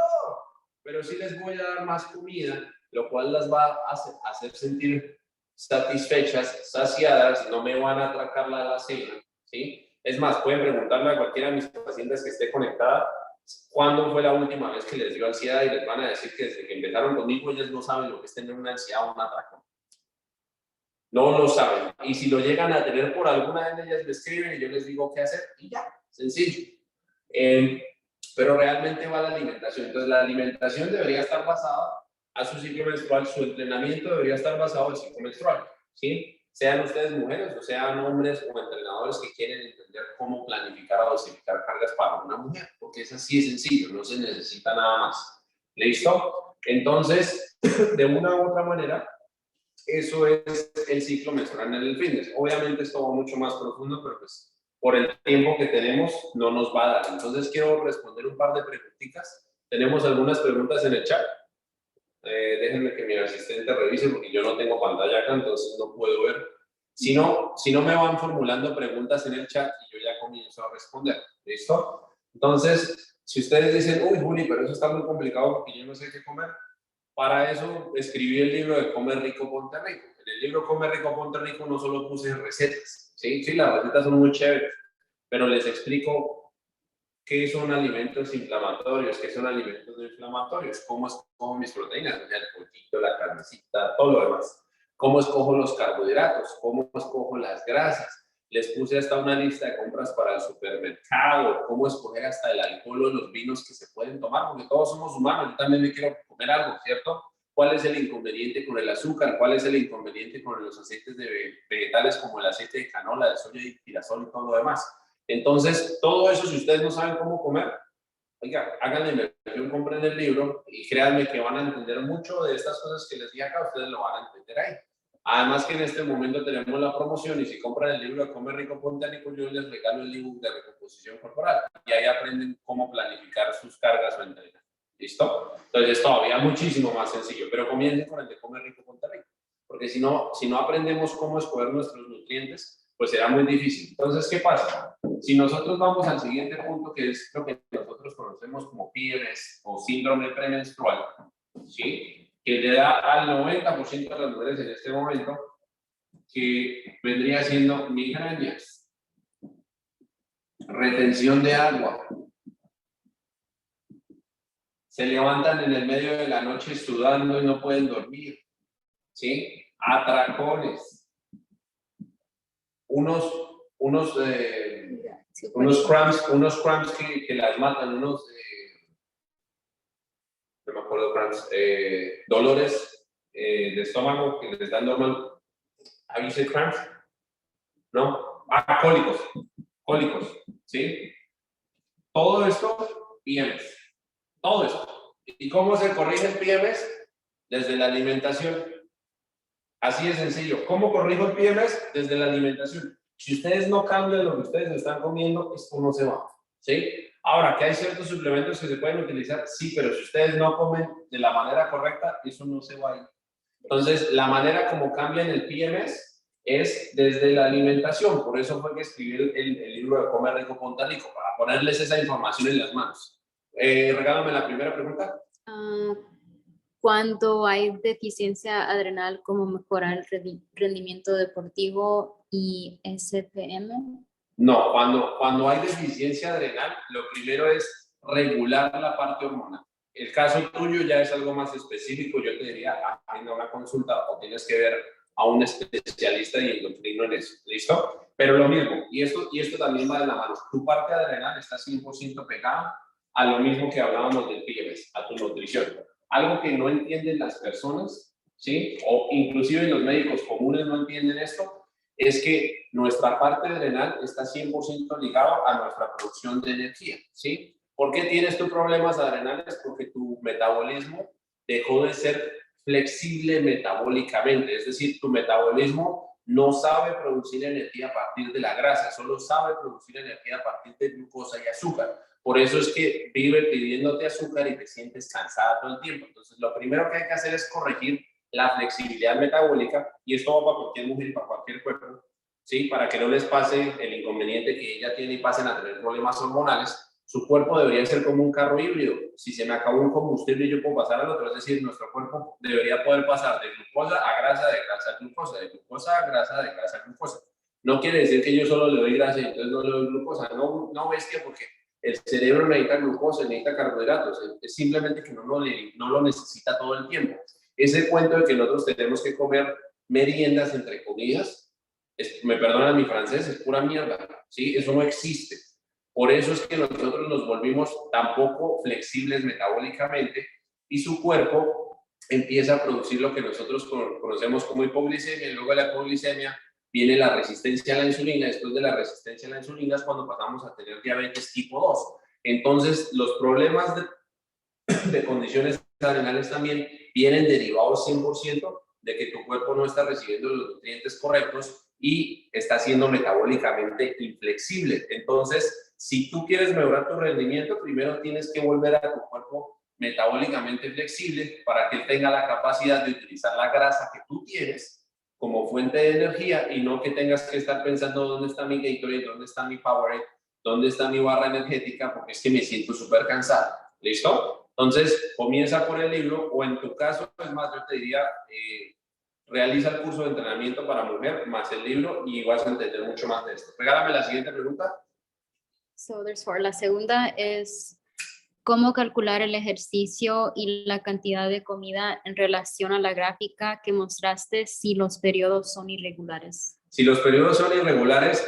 pero sí les voy a dar más comida, lo cual las va a hacer sentir satisfechas, saciadas, no me van a atracar la alacena, ¿sí? Es más, pueden preguntarle a cualquiera de mis pacientes que esté conectada cuándo fue la última vez que les dio ansiedad y les van a decir que desde que empezaron conmigo ellos no saben lo que es tener una ansiedad o un atraco. No lo saben. Y si lo llegan a tener por alguna de ellas, me escriben y yo les digo qué hacer y ya, sencillo. Pero realmente va la alimentación. Entonces la alimentación debería estar basada a su ciclo menstrual, su entrenamiento debería estar basado en el ciclo menstrual, ¿sí? Sean ustedes mujeres o sean hombres o entrenadores que quieren entender cómo planificar o dosificar cargas para una mujer, porque es así de sencillo, no se necesita nada más. ¿Listo? Entonces, de una u otra manera, eso es el ciclo menstrual en el fitness. Obviamente esto va mucho más profundo, pero pues por el tiempo que tenemos no nos va a dar. Entonces quiero responder un par de preguntitas. Tenemos algunas preguntas en el chat. Déjenme que mi asistente revise porque yo no tengo pantalla acá, entonces no puedo ver. Si no me van formulando preguntas en el chat y yo ya comienzo a responder. ¿Listo? Entonces, si ustedes dicen, uy, Juli, pero eso está muy complicado porque yo no sé qué comer, para eso escribí el libro de Come Rico, Ponte Rico. En el libro Come Rico, Ponte Rico no solo puse recetas, ¿sí? Sí, las recetas son muy chéveres, pero les explico qué son alimentos inflamatorios, qué son alimentos no inflamatorios, cómo escojo mis proteínas, o sea, el pollito, la carnecita, todo lo demás. Cómo escojo los carbohidratos, cómo escojo las grasas. Les puse hasta una lista de compras para el supermercado, cómo escoger hasta el alcohol o los vinos que se pueden tomar, porque todos somos humanos, yo también me quiero comer algo, ¿cierto? ¿Cuál es el inconveniente con el azúcar? ¿Cuál es el inconveniente con los aceites vegetales como el aceite de canola, de soya y girasol y todo lo demás? Entonces, todo eso, si ustedes no saben cómo comer, oiga, hagan la inversión, compren el libro y créanme que van a entender mucho de estas cosas que les dije acá, ustedes lo van a entender ahí. Además que en este momento tenemos la promoción y si compran el libro de Come Rico, Ponte Rico, yo les regalo el ebook de recomposición corporal y ahí aprenden cómo planificar sus cargas o entrenar. ¿Listo? Entonces es todavía muchísimo más sencillo, pero comiencen con el de Come Rico, Ponte Rico, porque si no aprendemos cómo escoger nuestros nutrientes, pues será muy difícil. Entonces, ¿qué pasa? Si nosotros vamos al siguiente punto, que es lo que nosotros conocemos como PMS o síndrome premenstrual, ¿sí? Que le da al 90% de las mujeres en este momento, que vendría siendo migrañas, retención de agua, se levantan en el medio de la noche sudando y no pueden dormir, ¿sí? Atracones, unos cramps que las matan, no me acuerdo, cramps, dolores de estómago que les dan normal. ¿Have you said cramps? ¿No? Cólicos, ¿sí? Todo esto, PMS. Todo esto. ¿Y cómo se corrige el PMS? Desde la alimentación. Así de sencillo. ¿Cómo corrijo el PMS? Desde la alimentación. Si ustedes no cambian lo que ustedes están comiendo, esto no se va. ¿Sí? Ahora, que hay ciertos suplementos que se pueden utilizar, sí, pero si ustedes no comen de la manera correcta, eso no se va a ir. Entonces, la manera como cambian el PMS es desde la alimentación. Por eso fue que escribí el libro de Come Rico, Ponte Rico, para ponerles esa información en las manos. Regálame la primera pregunta. Cuando hay deficiencia adrenal, ¿cómo mejorar el rendimiento deportivo y SPM? No, cuando hay deficiencia adrenal, lo primero es regular la parte hormonal. El caso tuyo ya es algo más específico, yo te diría, agenda una consulta o tienes que ver a un especialista y endocrino en eso, ¿listo? Pero lo mismo, y esto también va de la mano, tu parte adrenal está 100% pegada a lo mismo que hablábamos del PMS, a tu nutrición. Algo que no entienden las personas, ¿sí? O inclusive los médicos comunes no entienden esto, es que nuestra parte adrenal está 100% ligado a nuestra producción de energía, ¿sí? ¿Por qué tienes tus problemas adrenales? Porque tu metabolismo dejó de ser flexible metabólicamente, es decir, tu metabolismo no sabe producir energía a partir de la grasa, solo sabe producir energía a partir de glucosa y azúcar. Por eso es que vive pidiéndote azúcar y te sientes cansada todo el tiempo. Entonces, lo primero que hay que hacer es corregir la flexibilidad metabólica, y esto va para cualquier mujer y para cualquier cuerpo, ¿sí? Para que no les pase el inconveniente que ella tiene y pasen a tener problemas hormonales. Su cuerpo debería ser como un carro híbrido. Si se me acabó un combustible y yo puedo pasar al otro, es decir, nuestro cuerpo debería poder pasar de glucosa a grasa, de grasa a glucosa, de glucosa a grasa, de grasa a glucosa. No quiere decir que yo solo le doy grasa y entonces no le doy glucosa. No, no bestia, porque el cerebro necesita glucosa, necesita carbohidratos. Es simplemente que no lo necesita todo el tiempo. Ese cuento de que nosotros tenemos que comer meriendas entre comidas, me perdonan mi francés, es pura mierda, ¿sí? Eso no existe. Por eso es que nosotros nos volvimos tan poco flexibles metabólicamente y su cuerpo empieza a producir lo que nosotros conocemos como hipoglicemia, y luego de la hipoglicemia viene la resistencia a la insulina. Después de la resistencia a la insulina es cuando pasamos a tener diabetes tipo 2. Entonces, los problemas de condiciones adrenales también vienen derivados 100% de que tu cuerpo no está recibiendo los nutrientes correctos y está siendo metabólicamente inflexible. Entonces, si tú quieres mejorar tu rendimiento, primero tienes que volver a tu cuerpo metabólicamente flexible para que él tenga la capacidad de utilizar la grasa que tú tienes como fuente de energía, y no que tengas que estar pensando dónde está mi Gatorade, dónde está mi Powerade, dónde está mi barra energética, porque es que me siento súper cansado. ¿Listo? Entonces, comienza por el libro, o en tu caso, es más, yo te diría, realiza el curso de entrenamiento para mujer más el libro y vas a entender mucho más de esto. Regálame la siguiente pregunta. So there's four. La segunda es cómo calcular el ejercicio y la cantidad de comida en relación a la gráfica que mostraste si los periodos son irregulares. Si los periodos son irregulares,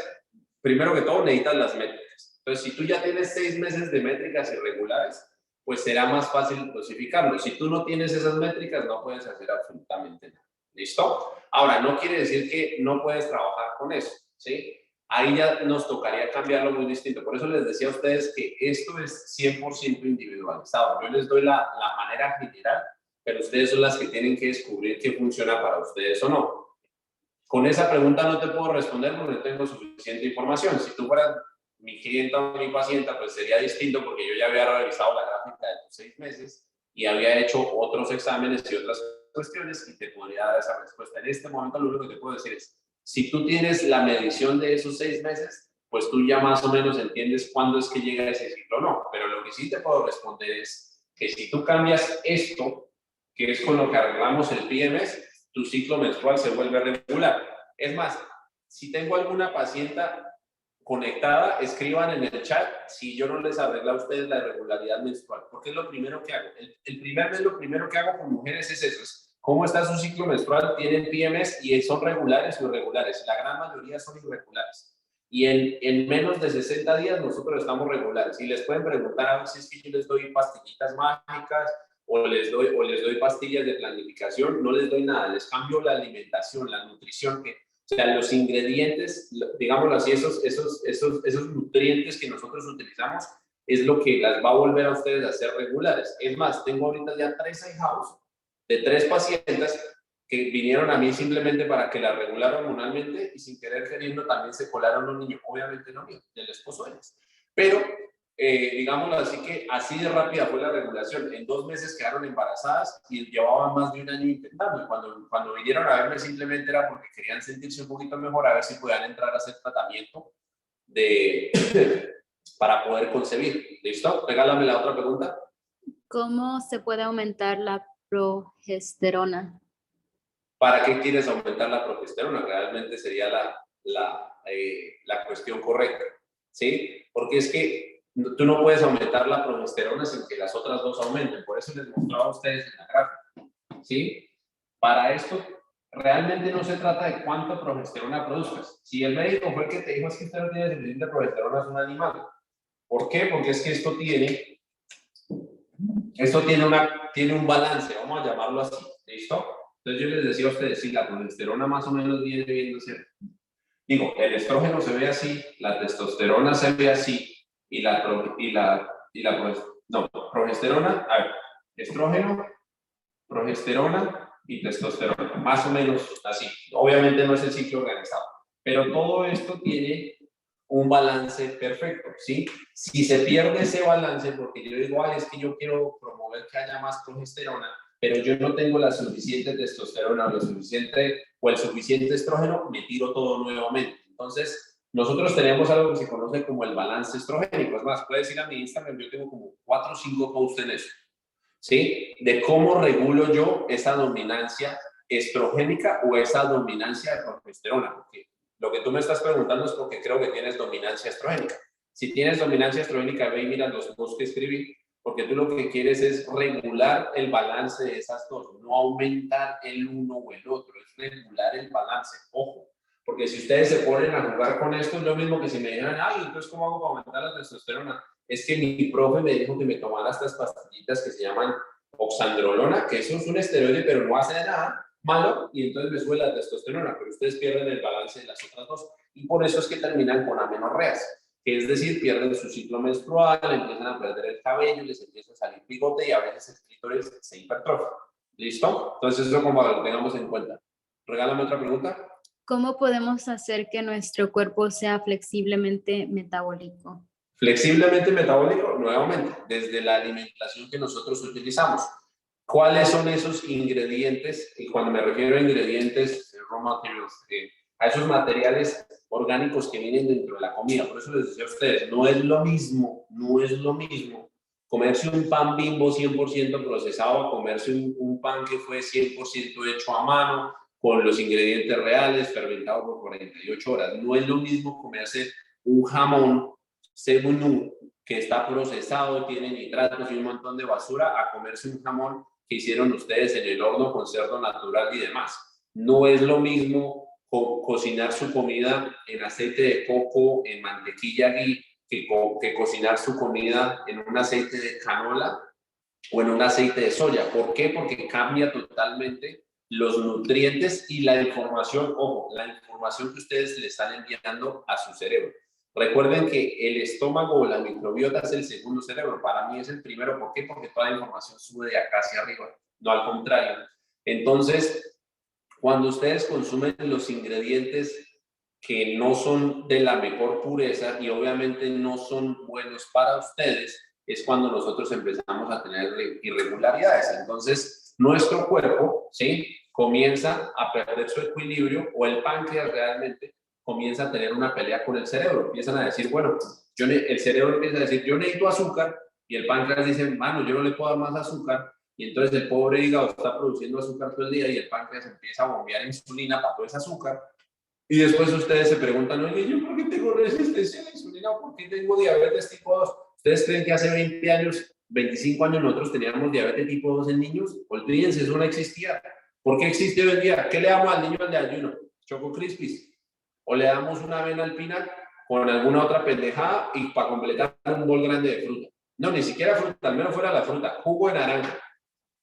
primero que todo necesitas las métricas. Entonces, si tú ya tienes 6 meses de métricas irregulares, pues será más fácil dosificarlo. Si tú no tienes esas métricas, no puedes hacer absolutamente nada. ¿Listo? Ahora, no quiere decir que no puedes trabajar con eso, ¿sí? Ahí ya nos tocaría cambiarlo muy distinto. Por eso les decía a ustedes que esto es 100% individualizado. Yo les doy la manera general, pero ustedes son las que tienen que descubrir qué funciona para ustedes o no. Con esa pregunta no te puedo responder porque no tengo suficiente información. Si tú fueras mi clienta o mi paciente, pues sería distinto, porque yo ya había revisado la gráfica de tus 6 meses y había hecho otros exámenes y otras cuestiones y te podría dar esa respuesta. En este momento lo único que te puedo decir es, si tú tienes la medición de esos 6 meses, pues tú ya más o menos entiendes cuándo es que llega ese ciclo o no. Pero lo que sí te puedo responder es que si tú cambias esto, que es con lo que arreglamos el PMS, tu ciclo menstrual se vuelve regular. Es más, si tengo alguna paciente conectada, escriban en el chat si yo no les arreglo a ustedes la irregularidad menstrual, porque es lo primero que hago. El primer mes lo primero que hago con mujeres es eso, es cómo está su ciclo menstrual, tienen PMS y son regulares o irregulares. La gran mayoría son irregulares. Y en menos de 60 días nosotros estamos regulares. Y les pueden preguntar a ver si es que yo les doy pastillitas mágicas o les doy pastillas de planificación. No les doy nada, les cambio la alimentación, la nutrición, que, o sea, los ingredientes, digámoslo así, esos nutrientes que nosotros utilizamos es lo que las va a volver a ustedes a ser regulares. Es más, tengo ahorita ya 3 in-house de 3 pacientes que vinieron a mí simplemente para que la regulara hormonalmente y sin querer queriendo también se colaron un niño, obviamente no mío, del esposo de ellas. Pero, digámoslo así, que así de rápida fue la regulación. En 2 meses quedaron embarazadas y llevaban más de un año intentando. Y cuando vinieron a verme simplemente era porque querían sentirse un poquito mejor, a ver si podían entrar a hacer tratamiento para poder concebir. ¿Listo? Regálame la otra pregunta. ¿Cómo se puede aumentar la progesterona? ¿Para qué quieres aumentar la progesterona? Realmente sería la cuestión correcta, ¿sí? Porque es que tú no puedes aumentar la progesterona sin que las otras dos aumenten. Por eso les mostraba a ustedes en la gráfica, ¿sí? Para esto, realmente no se trata de cuánta progesterona produzcas. Si el médico fue el que te dijo es que usted no tiene suficiente progesterona, es un animal. ¿Por qué? Porque es que esto tiene un balance, vamos a llamarlo así, ¿listo? Entonces yo les decía a ustedes, si la progesterona más o menos viene viéndose, digo, el estrógeno se ve así, la testosterona se ve así, progesterona, a ver, estrógeno, progesterona y testosterona, más o menos así. Obviamente no es el ciclo organizado, pero todo esto tiene un balance perfecto, ¿sí? Si se pierde ese balance, porque yo digo, es que yo quiero promover que haya más progesterona, pero yo no tengo la suficiente testosterona o el suficiente estrógeno, me tiro todo nuevamente. Entonces, nosotros tenemos algo que se conoce como el balance estrogénico. Es más, puedes ir a mi Instagram, yo tengo como 4 o 5 posts en eso, ¿sí? De cómo regulo yo esa dominancia estrogénica o esa dominancia de progesterona, porque lo que tú me estás preguntando es porque creo que tienes dominancia estrogénica. Si tienes dominancia estrogénica, ve y mira los posts que escribí, porque tú lo que quieres es regular el balance de esas dos, no aumentar el uno o el otro, es regular el balance, ojo. Porque si ustedes se ponen a jugar con esto, es lo mismo que si me dijeran, ay, entonces, ¿cómo hago para aumentar la testosterona? Es que mi profe me dijo que me tomara estas pastillitas que se llaman oxandrolona, que eso es un esteroide, pero no hace nada malo, y entonces me sube la testosterona, pero ustedes pierden el balance de las otras dos, y por eso es que terminan con amenorreas, que es decir, pierden su ciclo menstrual, empiezan a perder el cabello, les empieza a salir bigote, y a veces el clítoris se hipertrofia. ¿Listo? Entonces eso como lo tengamos en cuenta. Regálame otra pregunta. ¿Cómo podemos hacer que nuestro cuerpo sea flexiblemente metabólico? Flexiblemente metabólico, nuevamente, desde la alimentación que nosotros utilizamos. ¿Cuáles son esos ingredientes? Y cuando me refiero a ingredientes, raw materials, a esos materiales orgánicos que vienen dentro de la comida. Por eso les decía a ustedes, no es lo mismo comerse un pan Bimbo 100% procesado a comerse un pan que fue 100% hecho a mano, con los ingredientes reales, fermentado por 48 horas. No es lo mismo comerse un jamón Cebunú, que está procesado, tiene nitratos y un montón de basura, a comerse un jamón que hicieron ustedes en el horno con cerdo natural y demás. No es lo mismo cocinar su comida en aceite de coco, en mantequilla ghee, que cocinar su comida en un aceite de canola o en un aceite de soya. ¿Por qué? Porque cambia totalmente los nutrientes y la información, ojo, la información que ustedes le están enviando a su cerebro. Recuerden que el estómago o la microbiota es el segundo cerebro. Para mí es el primero. ¿Por qué? Porque toda la información sube de acá hacia arriba, no al contrario. Entonces, cuando ustedes consumen los ingredientes que no son de la mejor pureza y obviamente no son buenos para ustedes, es cuando nosotros empezamos a tener irregularidades. Entonces, nuestro cuerpo, ¿sí?, comienza a perder su equilibrio, o el páncreas realmente comienza a tener una pelea con el cerebro. Empiezan a decir, bueno, el cerebro empieza a decir, yo necesito azúcar, y el páncreas dice, mano, yo no le puedo dar más azúcar, y entonces el pobre hígado está produciendo azúcar todo el día y el páncreas empieza a bombear insulina para todo ese azúcar. Y después ustedes se preguntan, oye, ¿yo por qué tengo resistencia a la insulina? ¿Por qué tengo diabetes tipo 2? ¿Ustedes creen que hace 20 años, 25 años nosotros teníamos diabetes tipo 2 en niños? Olvídense, eso no existía. ¿Por qué existe hoy en día? ¿Qué le damos al niño al de ayuno? Choco Crispies. O le damos una avena alpina con alguna otra pendejada y para completar un bol grande de fruta. No, ni siquiera fruta, al menos fuera la fruta, jugo de naranja.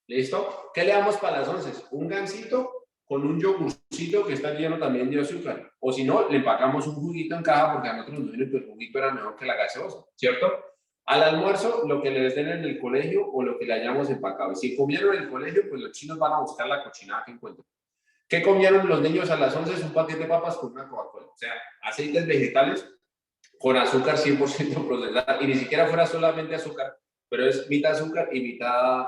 ¿Listo? ¿Qué le damos para las 11? Un gansito con un yogurcito que está lleno también de azúcar. O si no, le empacamos un juguito en caja porque a nosotros nos dijeron que el juguito era mejor que la gaseosa, ¿cierto? Al almuerzo, lo que les den en el colegio o lo que le hayamos empacado. Y si comieron en el colegio, pues los chinos van a buscar la cochinada que encuentren. ¿Qué comieron los niños a las 11? Un paquete de papas con una Coca-Cola. O sea, aceites vegetales con azúcar 100% procesada. Y ni siquiera fuera solamente azúcar, pero es mitad azúcar y mitad...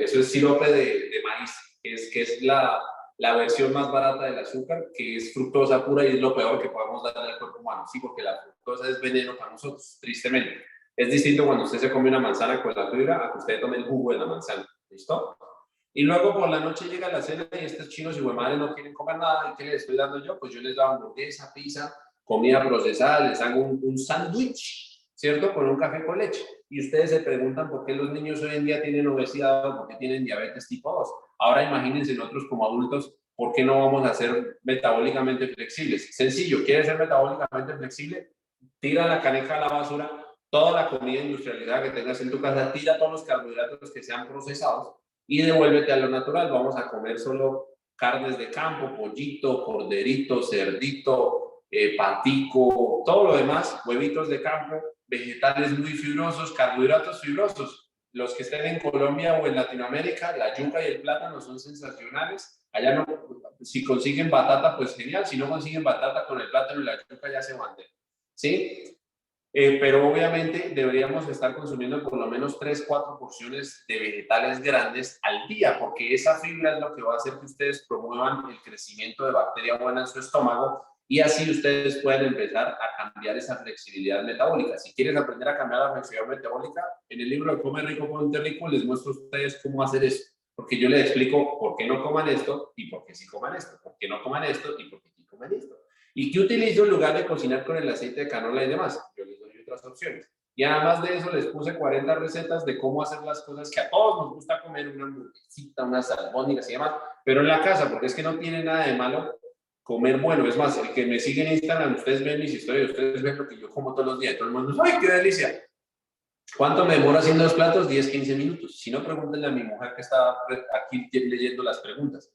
eso es sirope de maíz, que es la versión más barata del azúcar, que es fructosa pura y es lo peor que podemos darle al cuerpo humano, sí, porque la fructosa es veneno para nosotros, tristemente. Es distinto cuando usted se come una manzana con la fibra a que usted tome el jugo de la manzana, ¿listo? Y luego por la noche llega la cena y estos chinos y madre no quieren comer nada. ¿Y qué les estoy dando yo? Pues yo les doy hamburguesa, pizza, comida procesada, les hago un sándwich, ¿cierto? Con un café con leche. Y ustedes se preguntan por qué los niños hoy en día tienen obesidad o por qué tienen diabetes tipo 2. Ahora imagínense nosotros como adultos, ¿por qué no vamos a ser metabólicamente flexibles? Sencillo, ¿quieres ser metabólicamente flexible? Tira la caneca a la basura, toda la comida industrializada que tengas en tu casa, tira todos los carbohidratos que sean procesados y devuélvete a lo natural. Vamos a comer solo carnes de campo, pollito, corderito, cerdito, patico, todo lo demás, huevitos de campo, vegetales muy fibrosos, carbohidratos fibrosos. Los que estén en Colombia o en Latinoamérica, la yuca y el plátano son sensacionales. Allá no, si consiguen batata, pues genial. Si no consiguen batata, con el plátano y la yuca ya se van. ¿Sí? Pero obviamente deberíamos estar consumiendo por lo menos 3-4 porciones de vegetales grandes al día, porque esa fibra es lo que va a hacer que ustedes promuevan el crecimiento de bacteria buena en su estómago y así ustedes pueden empezar a cambiar esa flexibilidad metabólica. Si quieres aprender a cambiar la flexibilidad metabólica, en el libro de Come Rico, Ponte Rico les muestro a ustedes cómo hacer eso, porque yo les explico por qué no coman esto y por qué sí coman esto, por qué no coman esto y por qué sí coman esto. ¿Y qué utilizo en lugar de cocinar con el aceite de canola y demás? Yo les doy otras opciones. Y además de eso les puse 40 recetas de cómo hacer las cosas que a todos nos gusta comer, una hamburguesita, unas albóndigas y demás, pero en la casa, porque es que no tiene nada de malo comer bueno. Es más, el que me sigue en Instagram, ustedes ven mis historias, ustedes ven lo que yo como todos los días, todo el mundo dice, ¡ay, qué delicia! ¿Cuánto me demora haciendo los platos? 10-15 minutos. Si no, pregúntenle a mi mujer que está aquí leyendo las preguntas.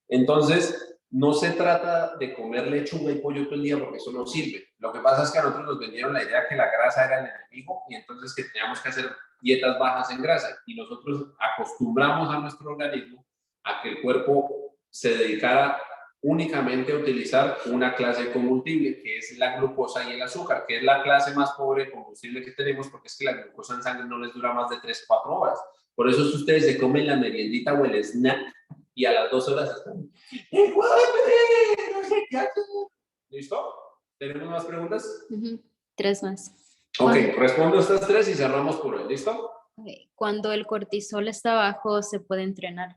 Entonces, no se trata de comer lechuga y pollo todo el día porque eso no sirve. Lo que pasa es que a nosotros nos vendieron la idea que la grasa era el enemigo y entonces que teníamos que hacer dietas bajas en grasa. Y nosotros acostumbramos a nuestro organismo a que el cuerpo se dedicara únicamente a utilizar una clase de combustible, que es la glucosa y el azúcar, que es la clase más pobre de combustible que tenemos, porque es que la glucosa en sangre no les dura más de 3-4 horas. Por eso si ustedes se comen la meriendita o el snack y a las 2 horas están, no sé qué hacer. ¿Listo? ¿Tenemos más preguntas? 3 más. Ok, respondo estas 3 y cerramos por hoy. ¿Listo? Okay. Cuando el cortisol está bajo, ¿se puede entrenar?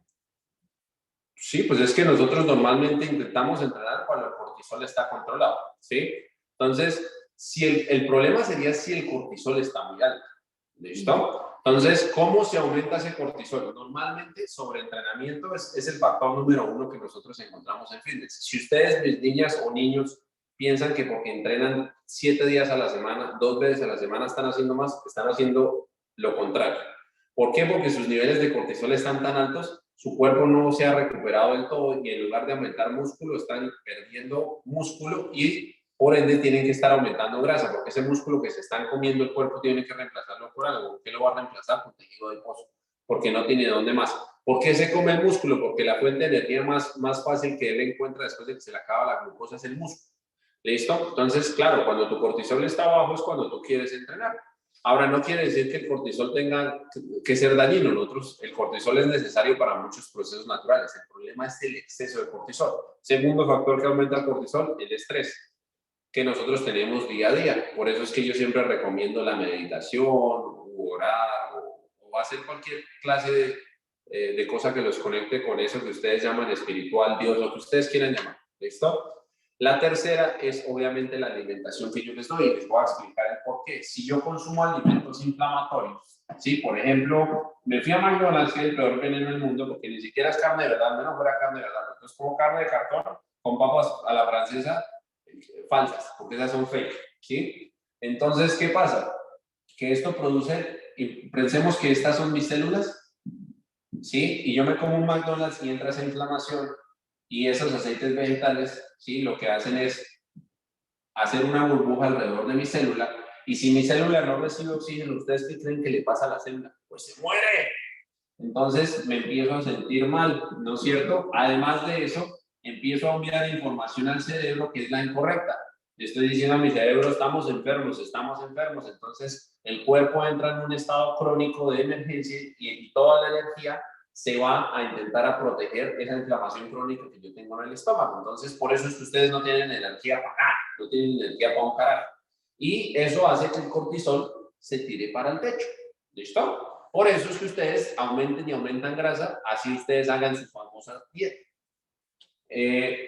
Sí, pues es que nosotros normalmente intentamos entrenar cuando el cortisol está controlado, ¿sí? Entonces, si el problema sería si el cortisol está muy alto, ¿listo? Entonces, ¿cómo se aumenta ese cortisol? Normalmente, sobreentrenamiento es el factor número 1 que nosotros encontramos en fitness. Si ustedes, mis niñas o niños, piensan que porque entrenan 7 días a la semana, 2 veces a la semana, están haciendo más, están haciendo lo contrario. ¿Por qué? Porque sus niveles de cortisol están tan altos, su cuerpo no se ha recuperado del todo y en lugar de aumentar músculo, están perdiendo músculo y por ende tienen que estar aumentando grasa, porque ese músculo que se están comiendo el cuerpo tiene que reemplazarlo por algo. ¿Qué lo va a reemplazar? Por tejido adiposo, porque no tiene dónde más. ¿Por qué se come el músculo? Porque la fuente de energía más fácil que él encuentra después de que se le acaba la glucosa es el músculo. ¿Listo? Entonces, claro, cuando tu cortisol está bajo es cuando tú quieres entrenar. Ahora, no quiere decir que el cortisol tenga que ser dañino. Nosotros, el cortisol es necesario para muchos procesos naturales. El problema es el exceso de cortisol. Segundo factor que aumenta el cortisol, el estrés que nosotros tenemos día a día. Por eso es que yo siempre recomiendo la meditación, o orar, o hacer cualquier clase de cosa que los conecte con eso que ustedes llaman espiritual, Dios, lo que ustedes quieran llamar. ¿Listo? La tercera es obviamente la alimentación que yo les doy y les voy a explicar el por qué. Si yo consumo alimentos inflamatorios, ¿sí? Por ejemplo, me fui a McDonald's, que es el peor veneno del mundo, porque ni siquiera es carne de verdad, menos fuera carne de verdad. Entonces como carne de cartón con papas a la francesa falsas, porque esas son fake, ¿sí? Entonces, ¿qué pasa? Que esto produce, y pensemos que estas son mis células, ¿sí? Y yo me como un McDonald's y entra esa inflamación y esos aceites vegetales, ¿sí? Lo que hacen es hacer una burbuja alrededor de mi célula y si mi célula no recibe oxígeno, ¿ustedes qué creen que le pasa a la célula? Pues se muere. Entonces me empiezo a sentir mal, ¿no es cierto? Además de eso, empiezo a enviar información al cerebro que es la incorrecta. Le estoy diciendo a mi cerebro, estamos enfermos, entonces el cuerpo entra en un estado crónico de emergencia y toda la energía se va a intentar a proteger esa inflamación crónica que yo tengo en el estómago. Entonces, por eso es que ustedes no tienen energía para nada, no tienen energía para un carajo. Y eso hace que el cortisol se tire para el techo. ¿Listo? Por eso es que ustedes aumenten y aumentan grasa, así ustedes hagan su famosa dieta.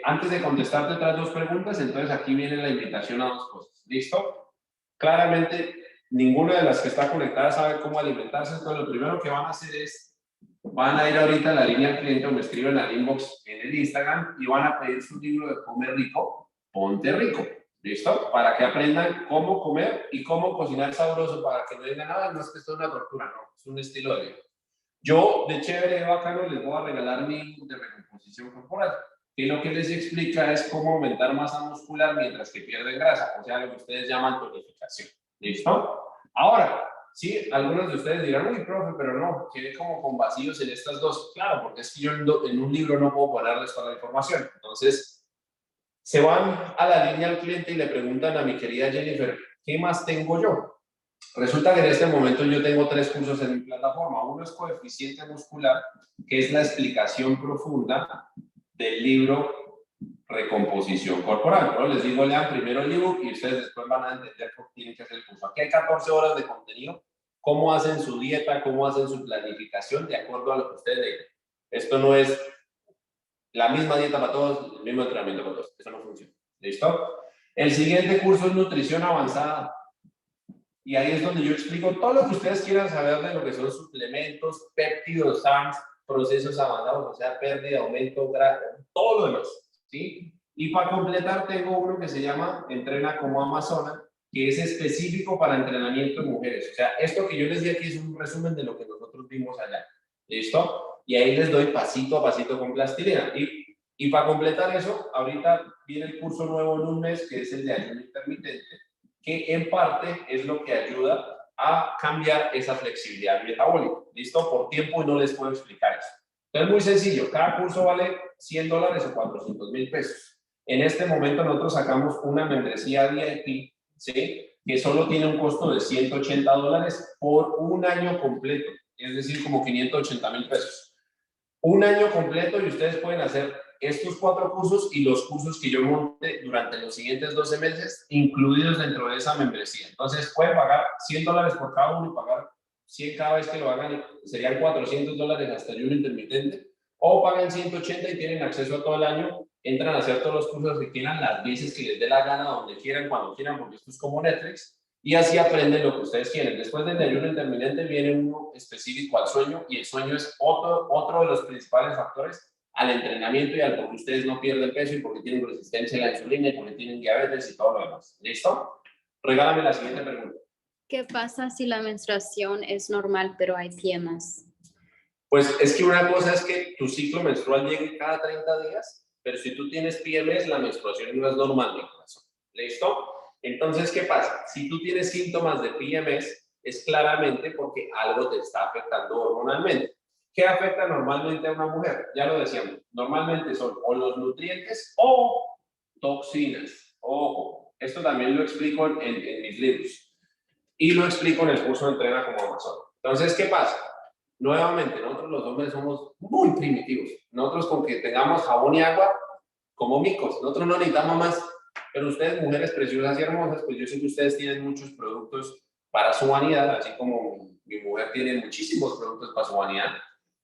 Antes de contestarte otras dos preguntas, entonces aquí viene la invitación a dos cosas. ¿Listo? Claramente, ninguna de las que está conectada sabe cómo alimentarse, entonces lo primero que van a hacer es, van a ir ahorita a la línea al cliente o me escriben al inbox en el Instagram y van a pedir su libro de Come Rico, Ponte Rico. ¿Listo? Para que aprendan cómo comer y cómo cocinar sabroso para que no digan nada, no es que esto es una tortura, no, es un estilo de vida. Yo, de chévere, de bacano, les voy a regalar mi ebook de recomposición corporal, que lo que les explica es cómo aumentar masa muscular mientras que pierden grasa, o sea, lo que ustedes llaman tonificación. ¿Listo? Ahora, sí, algunos de ustedes dirán, uy, profe, pero no, quedé como con vacíos en estas dos. Claro, porque es que yo en un libro no puedo ponerles toda la información. Entonces, se van a la línea al cliente y le preguntan a mi querida Jennifer, ¿qué más tengo yo? Resulta que en este momento yo tengo 3 cursos en mi plataforma. Uno es coeficiente muscular, que es la explicación profunda del libro Recomposición Corporal. Pero les digo, lean primero el ebook y ustedes después van a entender por qué tienen que hacer el curso. Aquí hay 14 horas de contenido, cómo hacen su dieta, cómo hacen su planificación de acuerdo a lo que ustedes digan. Esto no es la misma dieta para todos, el mismo entrenamiento para todos. Eso no funciona. ¿Listo? El siguiente curso es nutrición avanzada. Y ahí es donde yo explico todo lo que ustedes quieran saber de lo que son suplementos, péptidos, SAMs, procesos avanzados, o sea, pérdida, aumento, todo lo demás, ¿sí? Y para completar tengo uno que se llama Entrena como Amazona, que es específico para entrenamiento de mujeres. O sea, esto que yo les di aquí es un resumen de lo que nosotros vimos allá. ¿Listo? Y ahí les doy pasito a pasito con plastilina. Y para completar eso, ahorita viene el curso nuevo en un mes, que es el de ayuno intermitente, que en parte es lo que ayuda a cambiar esa flexibilidad metabólica. ¿Listo? Por tiempo no les puedo explicar eso. Entonces, muy sencillo. Cada curso vale $100 o 400,000 pesos. En este momento nosotros sacamos una membresía VIP, ¿sí? Que solo tiene un costo de $180 por un año completo. Es decir, como 580,000 pesos. Un año completo y ustedes pueden hacer estos 4 cursos y los cursos que yo monte durante los siguientes 12 meses, incluidos dentro de esa membresía. Entonces, pueden pagar $100 por cada uno y pagar 100 cada vez que lo hagan, serían $400 hasta ayuno intermitente, o pagan 180 y tienen acceso a todo el año, entran a hacer todos los cursos que quieran, las veces que les dé la gana, donde quieran, cuando quieran, porque esto es como Netflix, y así aprenden lo que ustedes quieren. Después del ayuno intermitente viene uno específico al sueño, y el sueño es otro de los principales factores al entrenamiento y al por qué ustedes no pierden peso y porque tienen resistencia a la insulina y porque tienen diabetes y todo lo demás. ¿Listo? Regálame la siguiente pregunta. ¿Qué pasa si la menstruación es normal pero hay PMS? Pues es que una cosa es que tu ciclo menstrual llegue cada 30 días, pero si tú tienes PMS, la menstruación no es normal, mi corazón. ¿Listo? Entonces, ¿qué pasa? Si tú tienes síntomas de PMS, es claramente porque algo te está afectando hormonalmente. ¿Qué afecta normalmente a una mujer? Ya lo decíamos, normalmente son o los nutrientes o toxinas. Ojo, esto también lo explico en mis libros y lo explico en el curso de Entrena como Amazon. Entonces, ¿qué pasa? Nuevamente, nosotros los hombres somos muy primitivos. Nosotros con que tengamos jabón y agua, como micos, nosotros no necesitamos más. Pero ustedes, mujeres preciosas y hermosas, pues yo sé que ustedes tienen muchos productos para su vanidad, así como mi mujer tiene muchísimos productos para su vanidad.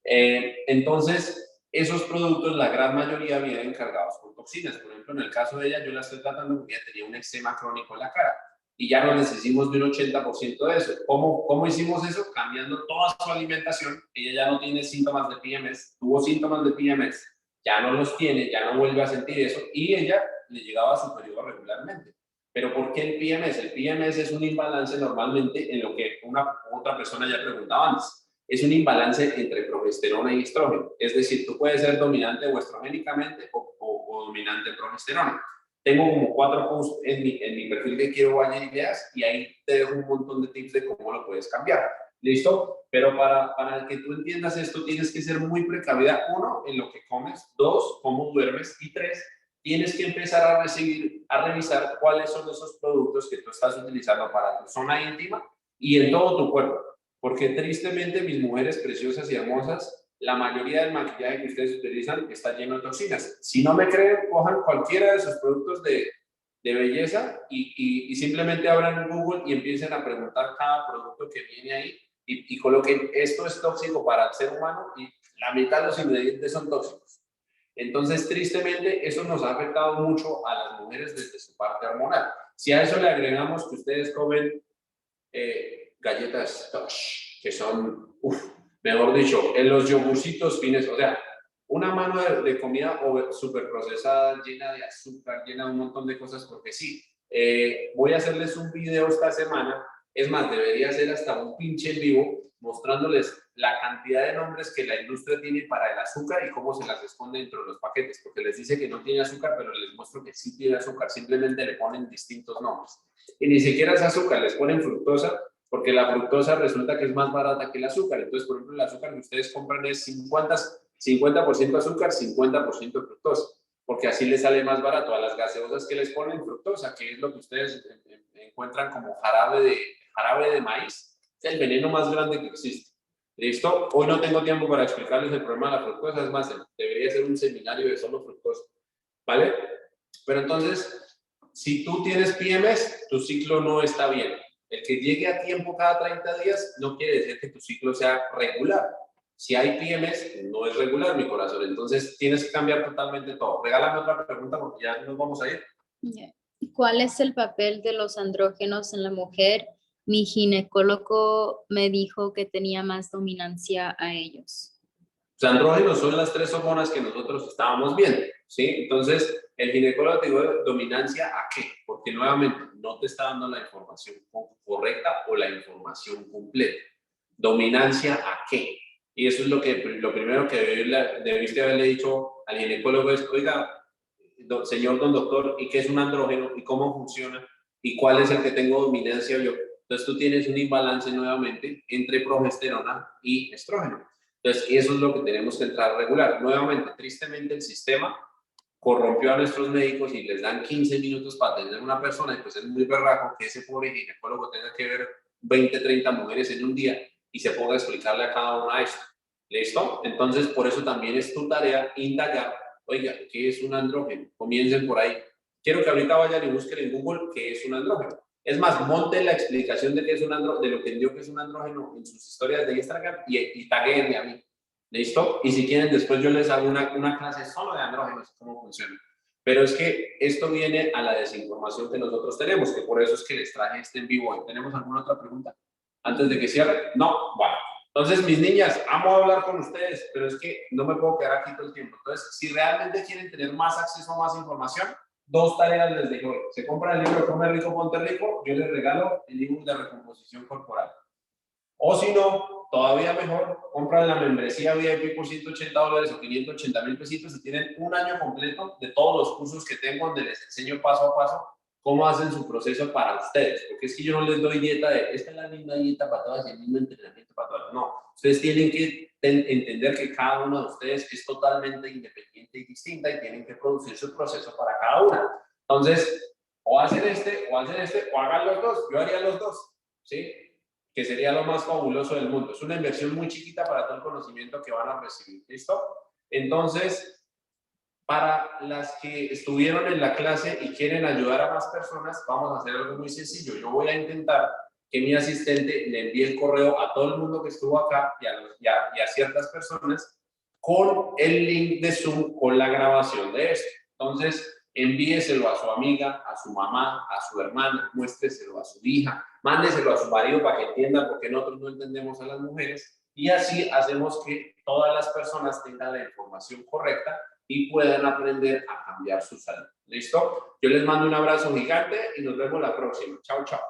Entonces, esos productos, la gran mayoría vienen cargados con toxinas. Por ejemplo, en el caso de ella, yo la estoy tratando porque ella tenía un eczema crónico en la cara y ya nos deshicimos de un 80% de eso. ¿Cómo hicimos eso? Cambiando toda su alimentación. Ella ya no tiene síntomas de PMS, tuvo síntomas de PMS, ya no los tiene, ya no vuelve a sentir eso y ella le llegaba a su periodo regularmente. Pero ¿por qué el PMS? El PMS es un imbalance normalmente en lo que otra persona ya preguntaba antes. Es un imbalance entre progesterona y estrógeno. Es decir, tú puedes ser dominante o estrogénicamente o dominante en progesterona. Tengo como 4 posts en mi perfil que quiero bañar ideas y ahí te dejo un montón de tips de cómo lo puedes cambiar. ¿Listo? Pero para que tú entiendas esto tienes que ser muy precavida. 1, en lo que comes. 2, cómo duermes. Y 3, tienes que empezar a revisar cuáles son esos productos que tú estás utilizando para tu zona íntima y en todo tu cuerpo. Porque tristemente mis mujeres preciosas y hermosas, la mayoría del maquillaje que ustedes utilizan está lleno de toxinas. Si no me creen, cojan cualquiera de sus productos de belleza y simplemente abran Google y empiecen a preguntar cada producto que viene ahí y coloquen esto es tóxico para el ser humano y la mitad de los ingredientes son tóxicos. Entonces, tristemente, eso nos ha afectado mucho a las mujeres desde su parte hormonal. Si a eso le agregamos que ustedes comen galletas Tosh, que son, mejor dicho, en los yogurcitos fines, o sea, una mano de comida súper procesada, llena de azúcar, llena de un montón de cosas, porque sí, voy a hacerles un video esta semana, es más, debería ser hasta un pinche en vivo, mostrándoles la cantidad de nombres que la industria tiene para el azúcar y cómo se las esconde dentro de los paquetes, porque les dice que no tiene azúcar, pero les muestro que sí tiene azúcar, simplemente le ponen distintos nombres. Y ni siquiera es azúcar, les ponen fructosa, porque la fructosa resulta que es más barata que el azúcar. Entonces, por ejemplo, el azúcar que ustedes compran es 50% azúcar, 50% fructosa, porque así les sale más barato. A las gaseosas que les ponen fructosa, que es lo que ustedes encuentran como jarabe de maíz, es el veneno más grande que existe. ¿Listo? Hoy no tengo tiempo para explicarles el problema de la fructosa, es más, debería ser un seminario de solo fructosa, ¿vale? Pero entonces, si tú tienes PMS, tu ciclo no está bien. El que llegue a tiempo cada 30 días no quiere decir que tu ciclo sea regular. Si hay PMS, no es regular, mi corazón. Entonces, tienes que cambiar totalmente todo. Regálame otra pregunta porque ya nos vamos a ir. ¿Cuál es el papel de los andrógenos en la mujer? Mi ginecólogo me dijo que tenía más dominancia a ellos. Los andrógenos son las 3 hormonas que nosotros estábamos viendo, ¿sí? Entonces, el ginecólogo te dijo dominancia ¿a qué? Porque nuevamente no te está dando la información correcta o la información completa. ¿Dominancia a qué? Y eso es lo primero que debiste haberle dicho al ginecólogo es, oiga, señor don doctor, ¿y qué es un andrógeno? ¿Y cómo funciona? ¿Y cuál es el que tengo dominancia yo? Entonces tú tienes un imbalance nuevamente entre progesterona y estrógeno. Entonces eso es lo que tenemos que entrar a regular. Nuevamente, tristemente el sistema corrompió a nuestros médicos y les dan 15 minutos para atender a una persona y pues es muy berraco que ese pobre ginecólogo tenga que ver 20, 30 mujeres en un día y se ponga a explicarle a cada una esto. ¿Listo? Entonces por eso también es tu tarea indagar, oiga, ¿qué es un andrógeno? Comiencen por ahí. Quiero que ahorita vayan y busquen en Google qué es un andrógeno. Es más, monten la explicación de qué es un andrógeno, de lo que dio que es un andrógeno en sus historias de Instagram y taguenme a mí. ¿Listo? Y si quieren, después yo les hago una clase solo de andrógenos, cómo funciona. Pero es que esto viene a la desinformación que nosotros tenemos, que por eso es que les traje este en vivo hoy. ¿Tenemos alguna otra pregunta? Antes de que cierre. No, bueno. Entonces, mis niñas, amo hablar con ustedes, pero es que no me puedo quedar aquí todo el tiempo. Entonces, si realmente quieren tener más acceso a más información, 2 tareas les dejo hoy. Se compra el libro Come Rico, Ponte Rico, yo les regalo el libro de recomposición corporal. O si no, todavía mejor, compran la membresía VIP por $180 o 580,000 pesitos y tienen un año completo de todos los cursos que tengo donde les enseño paso a paso cómo hacen su proceso para ustedes. Porque es que yo no les doy dieta de, esta es la misma dieta para todas y el mismo entrenamiento para todas. No, ustedes tienen que entender que cada uno de ustedes es totalmente independiente y distinta y tienen que producir su proceso para cada una. Entonces, o hacen o hagan los dos. Yo haría los dos, ¿sí? Que sería lo más fabuloso del mundo. Es una inversión muy chiquita para todo el conocimiento que van a recibir. ¿Listo? Entonces, para las que estuvieron en la clase y quieren ayudar a más personas, vamos a hacer algo muy sencillo. Yo voy a intentar que mi asistente le envíe el correo a todo el mundo que estuvo acá y a ciertas personas con el link de Zoom con la grabación de esto. Entonces, envíeselo a su amiga, a su mamá, a su hermana, muéstreselo a su hija, mándeselo a su marido para que entienda por qué nosotros no entendemos a las mujeres y así hacemos que todas las personas tengan la información correcta y puedan aprender a cambiar su salud. ¿Listo? Yo les mando un abrazo gigante y nos vemos la próxima. Chao, chao.